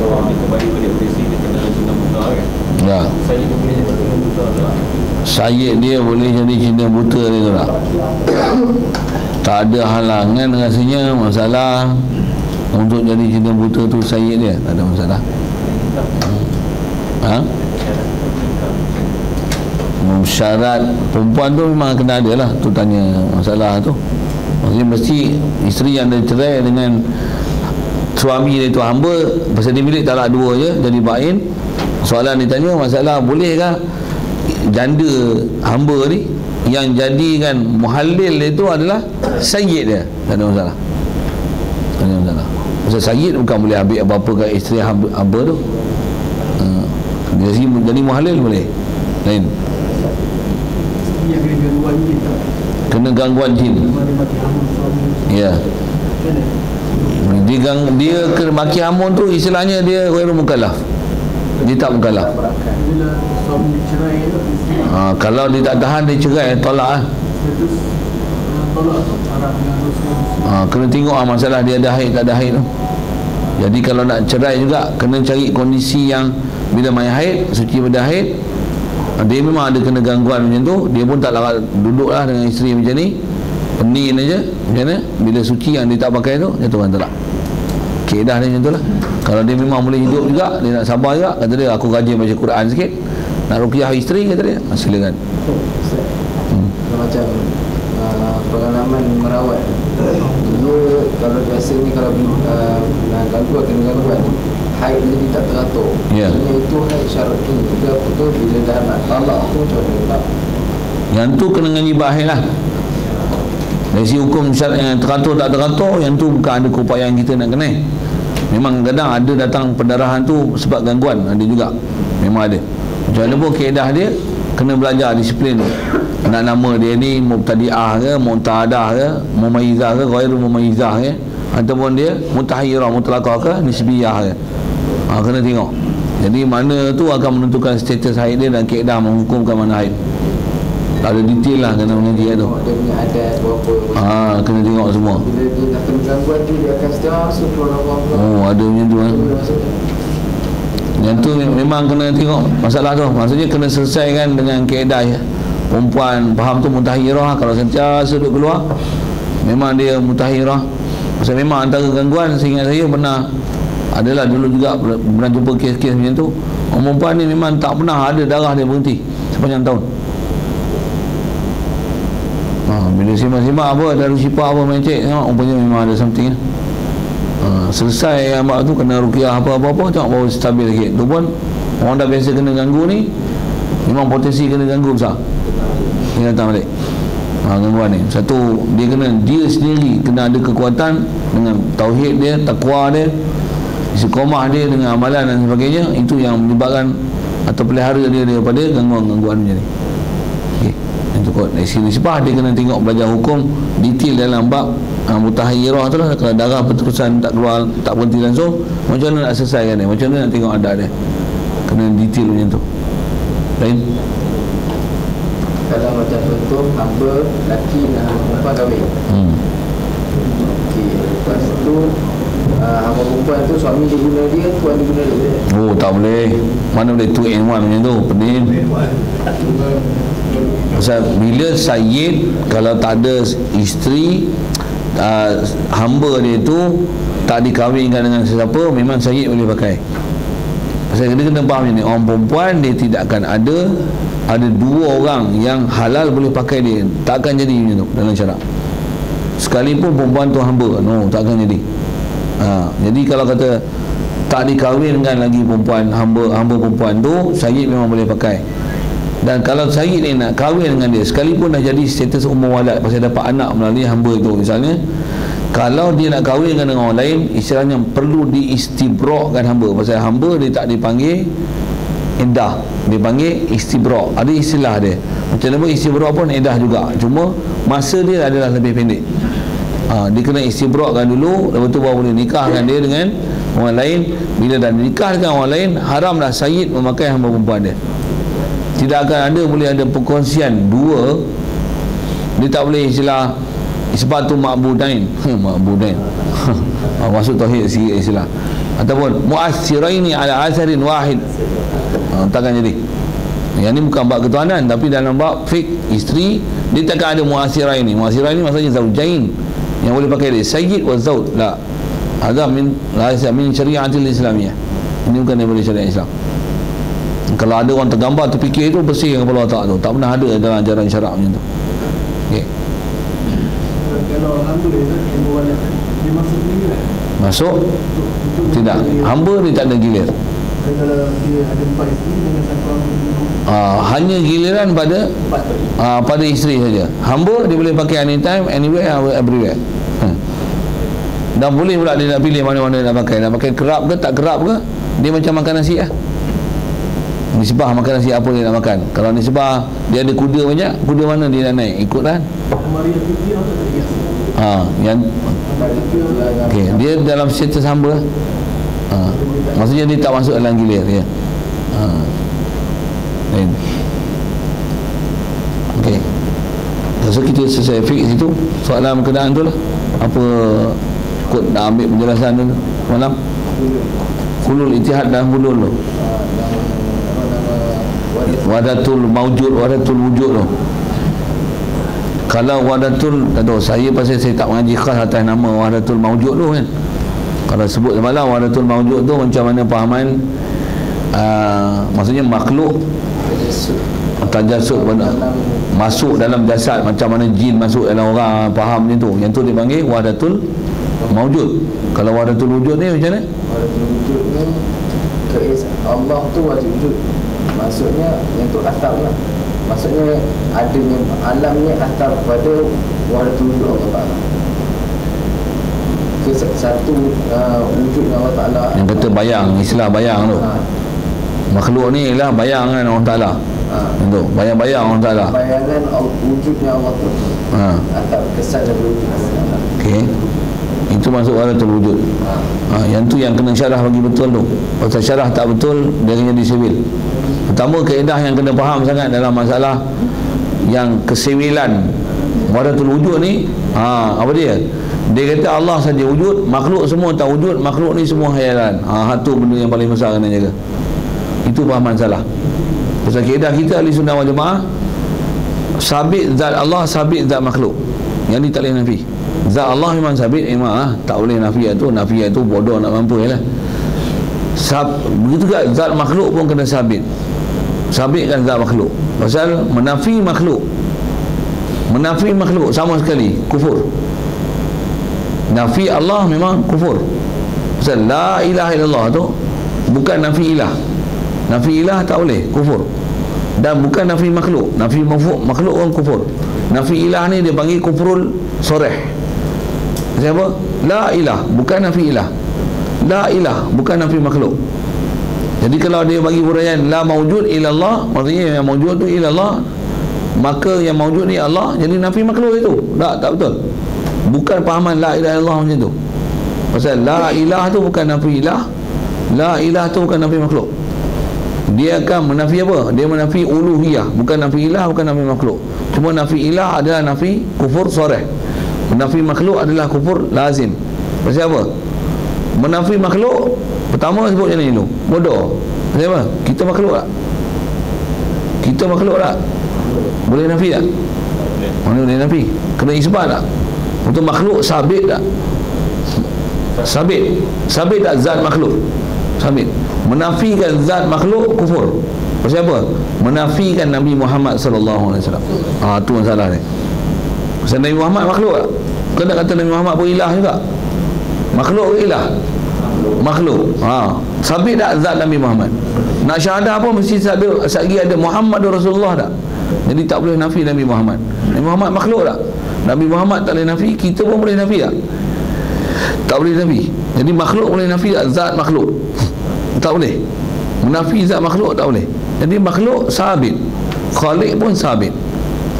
orang ni kembali ke dia berisi, dia kena Cina buta kan. Ya. Saya tu boleh jadi Cina buta tak? Syed dia boleh jadi Cina buta dia tu tak? Tak ada halangan rasanya. Masalah untuk jadi Cina buta tu Syed dia, tak ada masalah. Syarat perempuan tu memang kena ada lah. Tu tanya masalah tu. Maksudnya mesti isteri yang dah cerai dengan suami dia tu hamba, pasal dia milik talak 2 je, jadi bain. Soalan dia tanya masalah bolehkah janda hamba ni yang jadikan muhallil dia tu adalah sayyid dia? Tak ada masalah. Tak ada masalah. Pasal sayyid bukan boleh ambil apa-apa kat isteri hamba tu. jadi muhalil boleh. Lain. Yang kena gangguan jin tak? Kena gangguan jin. Ya. Dia kena maki hamun tu istilahnya dia ghairu mukallaf. Dia tak mukallaf. Bila suami cerai tu Kalau dia tak tahan dia cerai, tolak lah. status tolak tu arah dengan Rasul. Kena tengok masalah dia ada haid tak ada haid tu. Jadi kalau nak cerai juga kena cari kondisi yang bila main haid, suci pada haid, dia memang ada kena gangguan macam tu, dia pun tak larat duduklah dengan isteri macam ni, pening aja macam mana, bila suci yang dia tak pakai tu jatuhkan talak. Kaedah dia macam tu lah. Kalau dia memang boleh hidup juga, dia nak sabar juga, kata dia aku rajin baca Quran sikit, nak ruqyah isteri, kata dia silakan. Macam pengalaman merawat dulu, kalau biasa ni kalau gangguan kena gangguan haid jadi tak teratur. Ya. Itu haid syar'i juga betul bila dah nak talak tu macam mana tak? Yang tu kena ngaji bahir lah. Dari segi hukum syarat yang teratur tak teratur, yang tu bukan ada keupayaan kita nak kena. Memang kadang ada datang pendarahan tu sebab gangguan, ada juga. Memang ada. Macam mana pun kaedah dia kena belajar disiplin tu. Nak nama dia ni mubtadi'ah ke, mu'tadah ke, mumayyizah ke, ghairu mumayyizah ke, ataupun dia mutahayyirah, mutlaqah ke, nisbiyah ke. Kena tengok. Jadi mana tu akan menentukan status haid dia dan kaedah menghukumkan mana haid. Ada detail lah kena mengaji tu. Dia punya adat berapa. Kena tengok semua. Bila dia dah kena gangguan tu dia akan setiap keluar apa. Ada macam tu. Yang tu memang kena tengok masalah tu. Maksudnya kena selesaikan dengan kaedah ya. Perempuan faham tu mutahayyirah, kalau sentiasa duduk keluar memang dia mutahayyirah. Maksudnya memang antara gangguan, seingat saya pernah adalah dulu juga pernah jumpa kes-kes macam tu. Orang perempuan ni memang tak pernah ada darah dia berhenti sepanjang tahun. Bila simak-simak apa, darah syifa apa mencek, tengok rupanya memang ada something ya. Selesai ambak tu kena ruqyah apa-apa, tengok baru stabil sikit. Tu pun orang dah biasa kena ganggu ni, memang potensi kena ganggu besar. Dia datang balik gangguan ni. Satu, dia sendiri kena ada kekuatan dengan tauhid dia, takwa dia, istiqamah dia dengan amalan dan sebagainya. Itu yang menyebabkan atau pelihara dia daripada gangguan-gangguan macam ni. Itu kot. Dari sini sebab dia kena tengok belajar hukum detail dalam bab mutahayyirah tu lah. Kalau darah berterusan tak keluar, tak berhenti langsung, macam mana nak selesaikan dia, macam mana nak tengok adat dia, kena detail macam tu. Lain Kalau macam contoh hamba lelaki dan hamba perempuan kahwin. Okey, lepas tu hamba perempuan tu suami dia guna dia, tuan dia guna dia. tak boleh. Mana boleh 2 in 1 macam tu, pening. Pasal bila sayyid kalau tak ada isteri, hamba dia tu tak dikahwinkan dengan sesiapa, memang sayyid boleh pakai. Pasal dia kena faham ni, orang perempuan dia tidak akan ada 2 orang yang halal boleh pakai dia, tak akan jadi macam tu dalam syarak. Sekalipun perempuan tu hamba, tak akan jadi. Jadi kalau kata tak dikahwinkan lagi perempuan, hamba perempuan tu, sayyid memang boleh pakai. Dan kalau sayyid ni nak kahwin dengan dia, sekalipun dah jadi status umur walad, pasal dapat anak melalui hamba itu misalnya, kalau dia nak kahwinkan dengan orang lain, istilahnya perlu diistibrakkan hamba. Pasal hamba dia tak dipanggil iddah, dia panggil istibrak. Ada istilah dia. Macam mana istibrak pun iddah juga, cuma masa dia adalah lebih pendek. Dia kena istibrakkan dulu, lepas tu baru boleh nikahkan dia dengan orang lain. Bila dah nikah dengan orang lain, haramlah sayyid memakai hamba perempuan dia. Tidak akan ada boleh ada perkongsian 2. Dia tak boleh istilah isbatu ma'budain. Ma'budain. Masuk tauhid sikit istilah. Ataupun mu'assiraini ala atharin wahid. Takkan jadi. Yang ni bukan bab ketuhanan, tapi dalam bab fiqh isteri dia takkan ada mu'assiraini. Mu'assiraini maksudnya zaujain yang boleh pakai dia, sayyid wa zauj. La. Hadza min syariatil islamiyah. Ini bukan daripada syariat Islam. Kalau ada orang tergambar terfikir itu, bersihkan kepala otak tu. Tak pernah ada dalam ajaran syarak macam tu. Okey. Kalau hamba dia masuk gilir. Masuk? Tidak. Hamba dia tak ada gilir. Kalau dia ada 4 isteri dengan satu hamba, hanya giliran pada isteri saja. Hamba dia boleh pakai anytime, anywhere, everywhere. Dan boleh pula dia nak pilih mana-mana nak pakai. Nak pakai kerap ke tak kerap ke, dia macam makan nasi lah. nisbah makan nasi apa dia nak makan. Kalau nisbah dia ada kuda banyak, kuda mana dia nak naik, ikutlah. Yang okey, dia dalam status hamba. Maksudnya dia tak masuk dalam gilir dia. Okey. So kita selesai fix situ. Soalan berkenaan tu lah. Apa kod nak ambil penjelasan tu malam? Hulul Ittihad dan hulul tu. Wahdatul mawjud, wahdatul wujud tu. Kalau wahdatul, tak tahu, saya pasal saya tak mengaji khas atas nama wahdatul mawjud tu kan. Kalau sebut semalam wahdatul mawjud tu macam mana pahaman, maksudnya makhluk tajasud masuk dalam jasad, macam mana jin masuk dalam orang, faham macam tu. Yang tu dipanggil wahdatul mawjud. Kalau wahdatul wujud ni macam mana? Wahdatul wujud ni Allah tu wajib wujud. Maksudnya yang tu asal lah. Maksudnya adanya alamnya asal pada wahdatul wujud Allah Ta'ala. Satu wujud Allah Ta'ala. Yang kata bayang, istilah bayang tu. Makhluk ni ialah bayangan Allah Ta'ala. Itu bayang-bayang Allah Ta'ala. Bayangan wujudnya Allah tu. Atau kesan dan wujud Allah Ta'ala. Okey. Itu masuk wahdatul wujud. Yang tu yang kena syarah bagi betul tu. Kalau syarah tak betul, dia kena disibil. Pertama, kaedah yang kena faham sangat dalam masalah yang kesewilan wahdatul wujud ni, apa dia? Dia kata Allah saja wujud, makhluk semua tak wujud, makhluk ni semua khayalan. Itu benda yang paling besar kena jaga. Itu fahaman salah. Pasal kaedah kita ahli sunnah wal jamaah, sabit zat Allah, sabit zat makhluk. Yang ni tak boleh nafi. Zat Allah memang sabit, memang tak boleh nafi itu. Nafi itu bodoh nak mampu lah. Begitu juga zat makhluk pun kena sabit. Sabitkan zat makhluk. Pasal menafi makhluk, menafi makhluk sama sekali kufur. Nafi Allah memang kufur. Pasal la ilaha illallah tu bukan nafi ilah. Nafi ilah tak boleh, kufur. Dan bukan nafi makhluk. Nafi makhluk orang kufur. Nafi ilah ni dia panggil kufrul soreh. Siapa? La ilah, bukan nafi ilah. La ilah, bukan nafi makhluk. Jadi kalau dia bagi huraian la maujud ilallah, maksudnya yang maujud tu ilallah, maka yang maujud ni Allah, jadi nafi makhluk itu. Tak betul. Bukan pahaman la ilaha illallah macam tu. Pasal la ilah tu bukan nafi ilah, la ilah tu bukan nafi makhluk. Dia akan menafi apa? Dia menafi uluhiyah, bukan nafi ilah, bukan nafi makhluk. Cuma nafi ilah adalah nafi kufur soreh, menafi makhluk adalah kufur lazim. Pasal apa? Menafi makhluk, pertama sebut macam ni dulu, bodoh. Pasal apa? Kita makhluk tak? Kita makhluk tak? Boleh nafi tak? Mana boleh nafi? Kena isbat tak? Untuk makhluk sabit tak? Sabit. Sabit tak zat makhluk? Sabit. Menafikan zat makhluk kufur. Pasal apa? Menafikan Nabi Muhammad sallallahu alaihi wasallam. Tu masalah ni. Pasal Nabi Muhammad makhluk tak? Kena kata Nabi Muhammad pun ilah juga. Makhluk ke ilah? Makhluk. Sabit tak zat Nabi Muhammad? Nak syahadah apa mesti ada Muhammad Rasulullah tak? Jadi tak boleh nafi Nabi Muhammad. Nabi Muhammad makhluk tak? Nabi Muhammad tak boleh nafi, kita pun boleh nafi tak? Tak boleh nafi. Jadi makhluk boleh nafi tak? Zat makhluk tak boleh. Menafi zat makhluk tak boleh. Jadi makhluk sabit, khaliq pun sabit.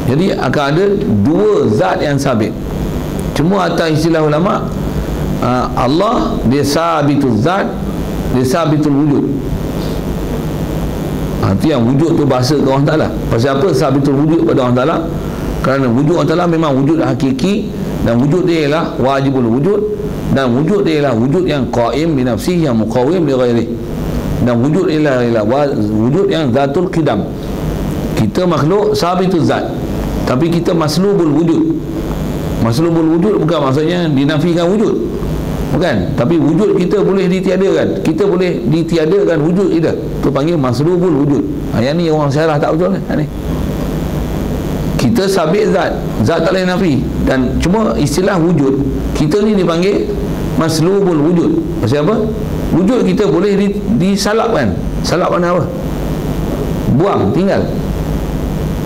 Jadi akan ada dua zat yang sabit. Cuma atas istilah ulama, Allah dia sabitul zat, dia sabitul wujud. Itu yang wujud tu bahasa ke Allah Ta'ala. Pasal apa sabitul wujud pada Allah Ta'ala? Kerana wujud Allah Ta'ala memang wujud hakiki, dan wujud dia ialah wajibul wujud, dan wujud dia ialah wujud yang qaim bi nafsihi, yang muqawwim li ghairihi, dan wujud ialah wujud yang zatul qidam. Kita makhluk sabitul zat, tapi kita maslubul wujud. Maslubul wujud bukan maksudnya dinafikan wujud, bukan, tapi wujud kita boleh ditiadakan. Kita boleh ditiadakan wujud kita, tu panggil maslubul wujud. Yang ni orang syarah tak betul ni. Kita sabit zat, zat tak boleh nafi. Dan cuma istilah wujud kita ni dipanggil maslubul wujud. Pasal apa? Wujud kita boleh disalapkan. Salap mana apa? Buang, tinggal.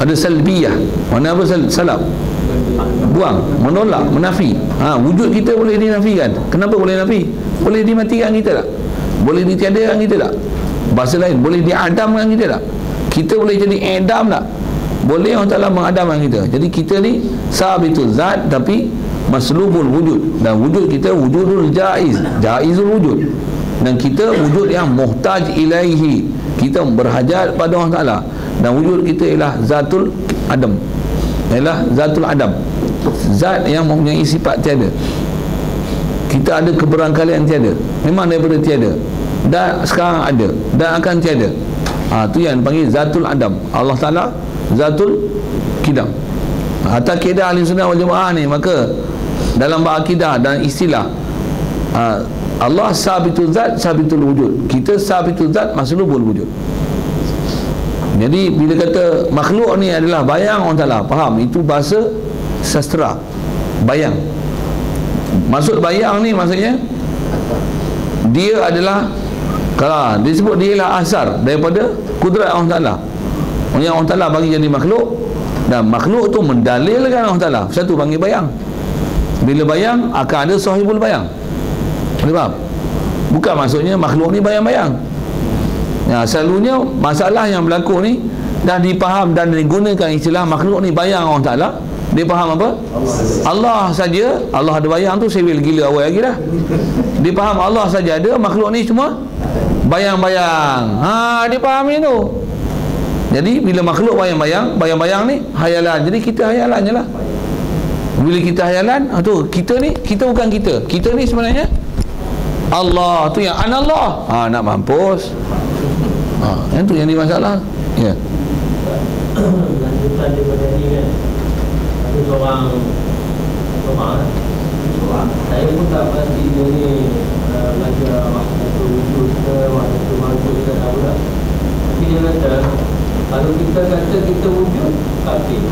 Ada salbiyah. Mana apa salap? Buang, menolak, menafi. Wujud kita boleh dinafikan. Kenapa boleh nafi? Boleh dimatikan kita tak? Boleh ditiadakan kita tak? Bahasa lain, boleh diadamkan kita tak? Kita boleh jadi adam tak? Boleh Allah Ta'ala mengadamkan kita. Jadi kita ni sabitul zat tapi maslubul wujud. Dan wujud kita wujudul jaiz, jaizul wujud. Dan kita wujud yang muhtaj ilaihi, kita berhajat pada Allah Ta'ala. Dan wujud kita ialah zatul adam, ialah zatul adam, zat yang mempunyai sifat tiada. Kita ada keberangkalian tiada, memang daripada tiada dan sekarang ada dan akan tiada. Tu yang dipanggil zatul adam. Allah Ta'ala zatul kidam. Atas akidah ahli sunnah wal jamaah ni, maka dalam berakidah dan istilah, Allah sabitul zat, sabitul wujud. Kita sabitul zat, maslubul wujud. Jadi bila kata makhluk ni adalah bayang Allah Ta'ala, faham? Itu bahasa sastra, bayang. Maksud bayang ni maksudnya dia adalah, kalau disebut dia ialah asar daripada kudrat Allah Ta'ala. Yang Allah Ta'ala bagi jadi makhluk, dan makhluk tu mendalilkan Allah Ta'ala. Satu panggil bayang. Bila bayang akan ada sahibul bayang. Boleh faham? Bukan maksudnya makhluk ni bayang-bayang. Selalunya masalah yang berlaku ni dah dipaham dan digunakan istilah makhluk ni bayang Allah Ta'ala. Dia faham apa? Allah saja. Allah ada bayang tu saya gila awal lagi dah. Dia faham Allah saja ada, makhluk ni cuma bayang-bayang. Dia faham ni tu. Jadi bila makhluk bayang-bayang, bayang-bayang ni hayalan. Jadi kita hayalan je lah. Bila kita hayalan, tu kita ni, kita bukan kita. Kita ni sebenarnya Allah tu yang anallah. Nak mampus. Yang tu yang ni masalah. Ya. Lanjutan daripada ni kan, ada seorang saya pun tak pasti dia ni belajar waktu wujud ke waktu wujud ke tahu tak. Tapi dia kata kalau kita kata kita wujud, kafir.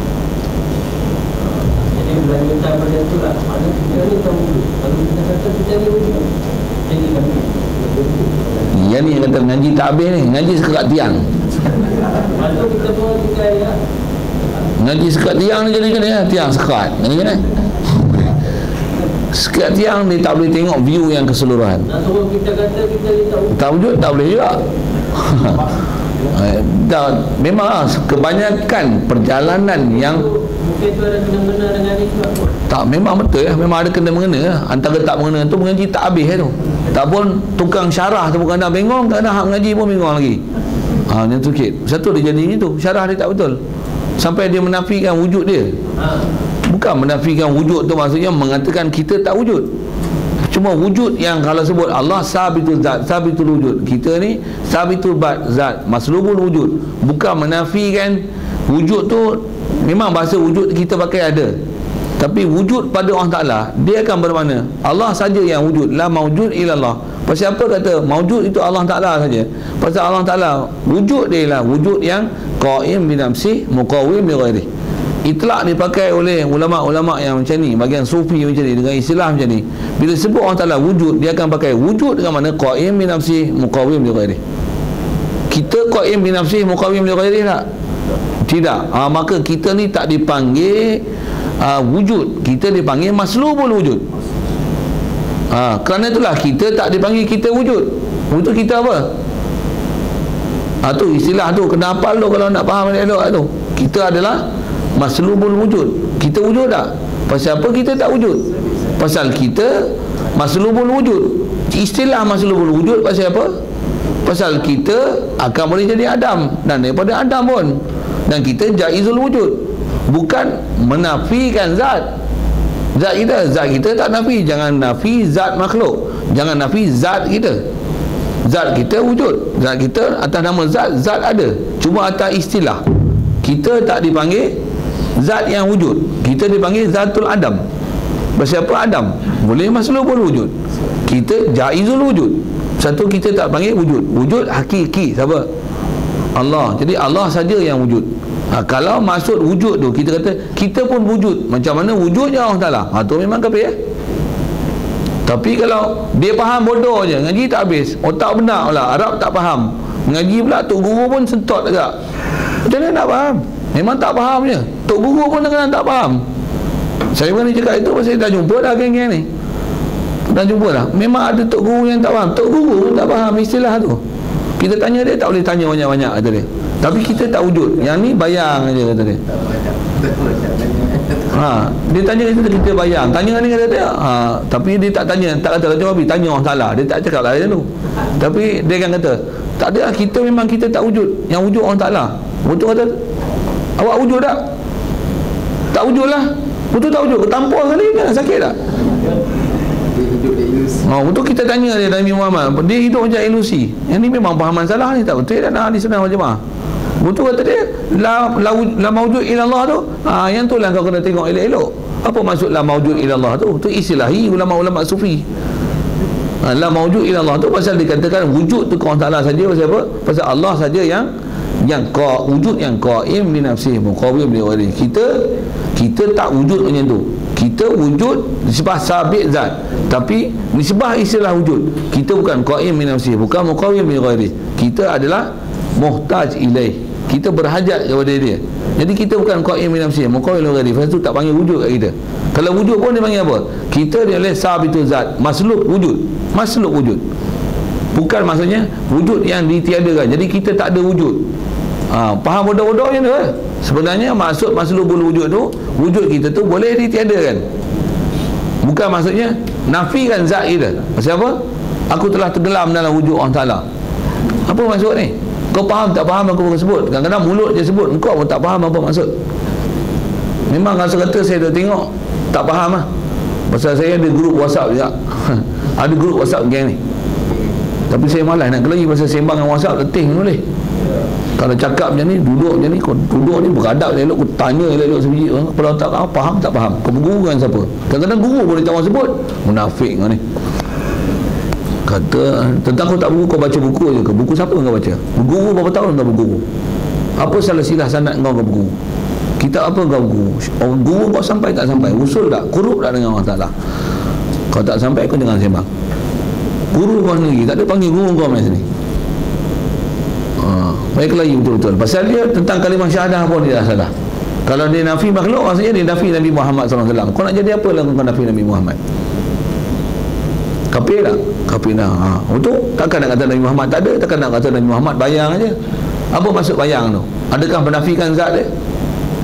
Jadi berlanjutan pada tu lah, mana kita ni tak wujud. Kalau kita kata kita ni wujud, jadi kafir. Yang ni yang kata ngaji tak habis ni, ngaji sekat tiang. Lepas kita pun kita ya, ngaji sekat tiang ni jadi kena ya, tiang sekat. Ngaji kena. Sekat tiang dia tak boleh tengok view yang keseluruhan. nak suruh kita kata kita ni tak wujud. Tak wujud tak boleh juga. Dan memang kebanyakan perjalanan yang Mungkin tu ada kena-mengena dengan ni sebab apa? tak, memang betul ya, memang ada kena-mengena ya. Antara tak mengena tu mengaji tak habis tu. Tak pun tukang syarah tu bukan dah bengong, kadang hak mengaji pun bengong lagi. Yang tu sikit. Satu dia jadi gitu, syarah dia tak betul. Sampai dia menafikan wujud dia. Bukan menafikan wujud tu maksudnya mengatakan kita tak wujud. Cuma wujud yang kalau sebut Allah sabitul zat, sabitul wujud. Kita ni sabitul zat, maslubul wujud. Bukan menafikan wujud tu. Memang bahasa wujud kita pakai ada, tapi wujud pada Allah Ta'ala dia akan bermakna Allah saja yang wujud, la maujud ilallah. Pasal apa kata maujud itu Allah Ta'ala saja? Pasal Allah Ta'ala wujud dia ialah wujud yang qaim bi nafsi muqawwim li ghairi. Itlaq dipakai oleh ulama-ulama yang macam ni, bagian sufi macam ni, dengan istilah macam ni. Bila sebut Allah Ta'ala wujud, dia akan pakai wujud dengan mana qaim bi nafsi muqawwim li ghairi. Kita qaim bi nafsi muqawwim li ghairi tak? Tidak. Maka kita ni tak dipanggil wujud, kita dipanggil maslubul wujud. Kerana itulah kita tak dipanggil kita wujud. Untuk kita apa? Tu istilah tu kena hafal tu kalau nak faham elok tu. Kita adalah maslubul wujud. Kita wujud tak? Pasal apa kita tak wujud? Pasal kita maslubul wujud. Istilah maslubul wujud pasal apa? Pasal kita akan boleh jadi Adam, dan daripada Adam pun, dan kita jaizul wujud. Bukan menafikan zat. Zat kita tak nafi. Jangan nafi zat makhluk, jangan nafi zat kita. Zat kita wujud, zat kita atas nama zat ada, cuma atas istilah. Kita tak dipanggil zat yang wujud, kita dipanggil zatul adam. Pasal apa Adam? Boleh maslubul wujud. Kita jaizul wujud. Satu, kita tak panggil wujud. Wujud hakiki siapa? Allah. Jadi Allah saja yang wujud. Kalau maksud wujud tu kita kata kita pun wujud, macam mana wujudnya Allah Ta'ala, tu memang kafir ya? Tapi kalau dia faham bodoh je, ngaji tak habis, otak benar pula, Arab tak faham, ngaji pula Tok Guru pun sentot agak, macam mana nak faham? Memang tak faham je. Tok Guru pun dengan tak faham. Saya berani cakap itu pasal saya dah jumpa dah geng-geng ni, dah jumpa dah. Memang ada Tok Guru yang tak faham. Tok Guru pun tak faham istilah tu. Kita tanya dia tak boleh tanya banyak-banyak kata dia. Tapi kita tak wujud. Yang ni bayang aja kata dia. Dia tanya kita bayang. Tanya ni kata dia. Tapi dia tak tanya, tak kata jawab, tanya Allah Taala. Dia tak cakap lah macam tu. Tapi dia akan kata, tak ada, kita memang kita tak wujud. Yang wujud Allah Taala. Betul kata, awak wujud tak? Tak wujud lah. Betul tak wujud? Tampar kali kan sakit tak? Betul kita tanya dia Nabi Muhammad, dia hidup macam ilusi. Yang ni memang fahaman salah ni, tak betul dan hadis sunnah wal jamaah. Betul kata dia, la maujud ilallah tu. Yang tu lah kau kena tengok elok-elok. Apa maksud la maujud ilallah tu? Tu istilahi ulama-ulama sufi. La maujud ilallah tu pasal dikatakan wujud tu Allah Taala saja. Pasal apa? Pasal Allah saja yang wujud yang qaim bi nafsihi muqawwim bi ghairihi. Kita tak wujud macam tu. Kita wujud nisbah sabit zat, tapi nisbah istilah wujud. Kita bukan qaim bi nafsihi, bukan muqawwim bi ghairihi. Kita adalah muhtaj ilaih. Kita berhajat kepada dia. Jadi kita bukan qaim bi nafsihi, muqawwim bi ghairihi. Pasal tu tak panggil wujud kat kita. Kalau wujud pun dia panggil apa? Kita dia oleh sabitu zat, makhluk wujud. Makhluk wujud. Bukan maksudnya wujud yang ditiadakan. Jadi kita tak ada wujud. Faham bodoh-bodoh macam tu kan? Sebenarnya maksud makhlukul wujud tu, wujud kita tu boleh ditiadakan. Bukan maksudnya nafikan zat kita. Pasal apa? Aku telah tenggelam dalam wujud Allah Taala. Apa maksud ni? Kau faham tak faham aku sebut? Kadang-kadang mulut je sebut, engkau pun tak faham apa maksud. Memang rasa kata saya dah tengok tak faham lah. Pasal saya ada grup WhatsApp juga. Ada grup WhatsApp geng ni. Tapi saya malas nak kelagi pasal sembang dengan WhatsApp letih boleh. Kalau cakap macam ni, duduk macam ni, kau duduk ni beradab elok, kau tanya elok sebiji. Kalau tak faham, tak faham. Kau berguru kan siapa? Kadang-kadang guru boleh tak orang sebut. Munafik kau ni. Kata, tentang kau tak buku, kau baca buku je ke? Buku siapa kau baca? Berguru berapa tahun kau berguru? Apa salah silah sanad kau berguru? Kitab apa kau berguru? Orang guru kau sampai tak sampai? Usul tak? Kurup tak dengan Allah Ta'ala? Kau tak sampai, kau jangan sembang. Guru kau sendiri, tak ada panggil guru kau main sini. Baik lagi betul-betul. Pasal dia tentang kalimah syahadah pun dia dah salah. Kalau dia nafi makhluk, maksudnya dia nafi Nabi Muhammad SAW. Kau nak jadi apa lah kau nafi Nabi Muhammad? Kafir tak? Kafir dah. Untuk takkan nak kata Nabi Muhammad tak ada, takkan nak kata Nabi Muhammad bayang aja. Apa maksud bayang tu? Adakah menafikan zat dia?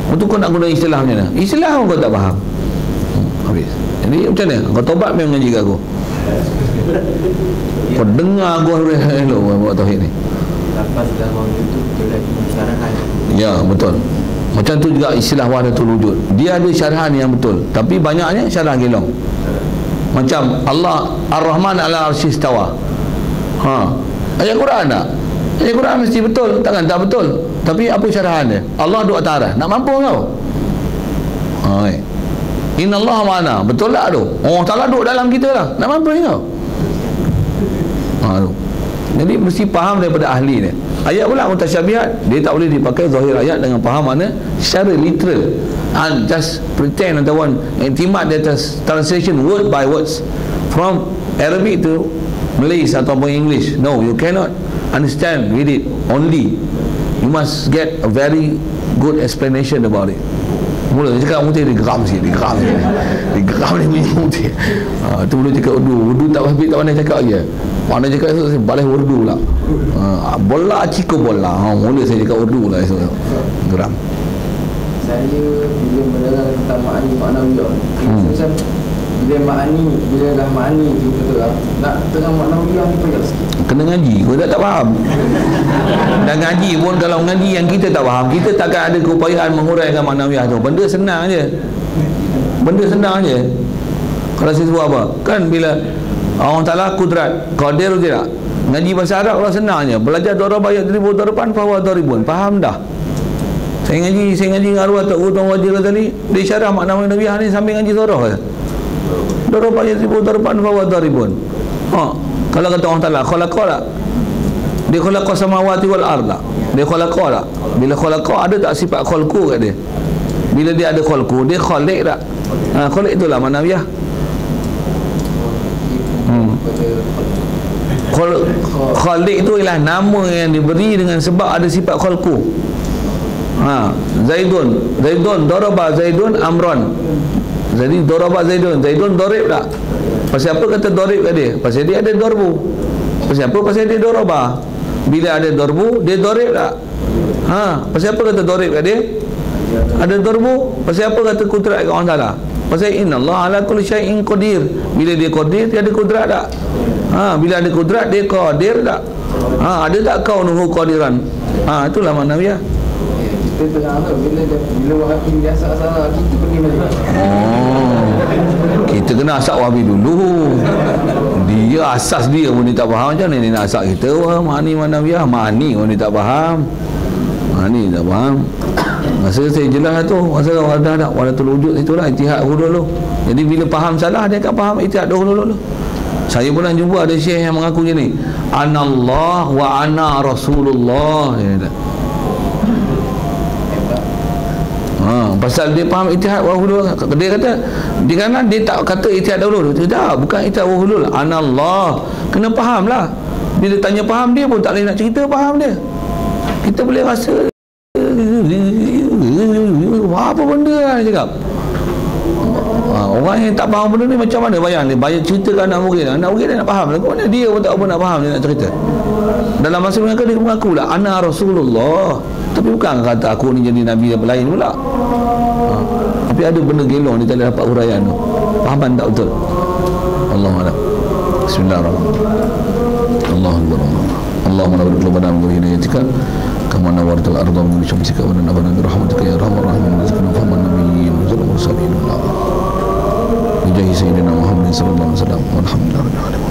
Untuk kau nak guna istilah macam mana? Istilah pun kau tak faham. Habis. Jadi macam mana? Kau tobat memang mengaji kat aku. Kau dengar aku elok buat tauhid ni. Lepas dalam itu dia lagi syarahan. Ya, betul. Macam tu juga istilah wahdatul wujud. Dia ada syarahan yang betul, tapi banyaknya syarah gelong. Macam Allah Ar-Rahman ala arsy istawa. Ayat Quran tak? Ayat Quran mesti betul, takkan tak betul. Tapi apa syarahan dia? Allah duduk atas arah. Nak mampu kau? Innallaha ma'ana. Betul tak tu? Allah Taala duduk dalam kita lah. Nak mampu kau? Jadi mesti faham daripada ahli dia. Ayat pula mutasyabihat, dia tak boleh dipakai zahir ayat dengan faham makna secara literal. And just pretend ataupun intimate di atas translation word by words from Arabic to Malay ataupun English. No, you cannot understand with it only. You must get a very good explanation about it. Mula dia cakap mutih, dia geram sikit, dia geram dia bunyi mutih. Tu mula cakap urdu tak habis, tak pandai cakap je. Mana cakap esok saya balas urdu lah. Bola ciko bola. Mula saya cakap urdu lah esok. Geram. Saya bila mendengar tentang maknawiyah, macam bila dah makni tu betul lah. Nak tengah maknawiyah ni payah sikit. Kena ngaji, kau tak faham. Dan ngaji pun kalau ngaji yang kita tak faham, kita takkan ada keupayaan menguraikan maknawiyah tu. Benda senang je. Kalau saya sebut apa? Kan bila Allah Ta'ala kudrat, qadir tidak? Ngaji bahasa Arab kalau senang je. Belajar darab ayat 1000 fahuwa daribun. Faham dah. Saya ngaji dengan arwah tak Tuan Wajir tadi, dia syarah makna Nabiah ni sambil ngaji surah je. Darab ayat 1000 fahuwa daribun. Kalau kata Allah Ta'ala khalaqa tak? Dia khalaqa samawati wal arda. Dia khalaqa tak? Bila khalaqa ada tak sifat khalqu kat dia? Bila dia ada khalqu, dia khaliq tak? Khaliq itulah maknawiyah. Khaliq itu ialah nama yang diberi dengan sebab ada sifat khalqu. Zaidun daraba Zaidun amron. Jadi daraba Zaidun darib tak? Pasal apa kata darib kat dia? Pasal dia ada darbu. Pasal apa? Pasal dia daraba. Bila ada darbu, dia dorib tak? Pasal apa kata dorib kat dia? Ada darbu. Pasal apa kata kudrat kat orang salah? Pasal innallaha ala kulli syai'in qadir. Bila dia qadir, dia ada kudrat tak? Bila ada kudrat, dia qadir tak? Ada tak kau nuhu qadiran? Itulah makna dia. Kita tengah tu bila Wahabi biasa salah kita pergi balik. Kita kena asap Wahabi dulu. Dia asas dia pun dia tak faham, macam mana dia nak asap kita? Mani mana dia? Mani pun dia tak faham. Mani tak faham. Masa saya jelas tu, masa ada walatul wujud itulah ijtihad dulu. Jadi bila faham salah, dia akan faham ijtihad dulu. Saya pernah jumpa ada syekh yang mengaku macam ni, anallah wa ana rasulullah. Pasal dia faham ijtihad wahulu. Dia kata dia kanan, dia tak kata ijtihad dahulu. Tidak, bukan ijtihad wahulu. Anallah. Kena faham lah. Bila tanya faham, dia pun tak boleh nak cerita faham dia. Kita boleh rasa apa benda lah dia cakap. Orang yang tak faham benda ni macam mana bayang dia ceritakan anak murid dia nak faham. Lagu mana dia pun tak apa nak faham, dia nak cerita. Dalam masa mereka dia mengaku lah ana Rasulullah, tapi bukan kata aku ni jadi Nabi yang lain pula. Tapi ada benda gelong dia tak dapat huraian tu. Fahaman tak betul? Allahuakbar. Bismillahirrahmanirrahim. Allahuakbar. Allahumma barik lana fi hidaytika kama nawartal arda min syamsika wa nabana bi rahmatika ya arhamar rahimin. Rizqana faman nabiyyin wa sallallahu alaihi wa sallam. Bijahi sayyidina Muhammad sallallahu alaihi wasallam. Walhamdulillah.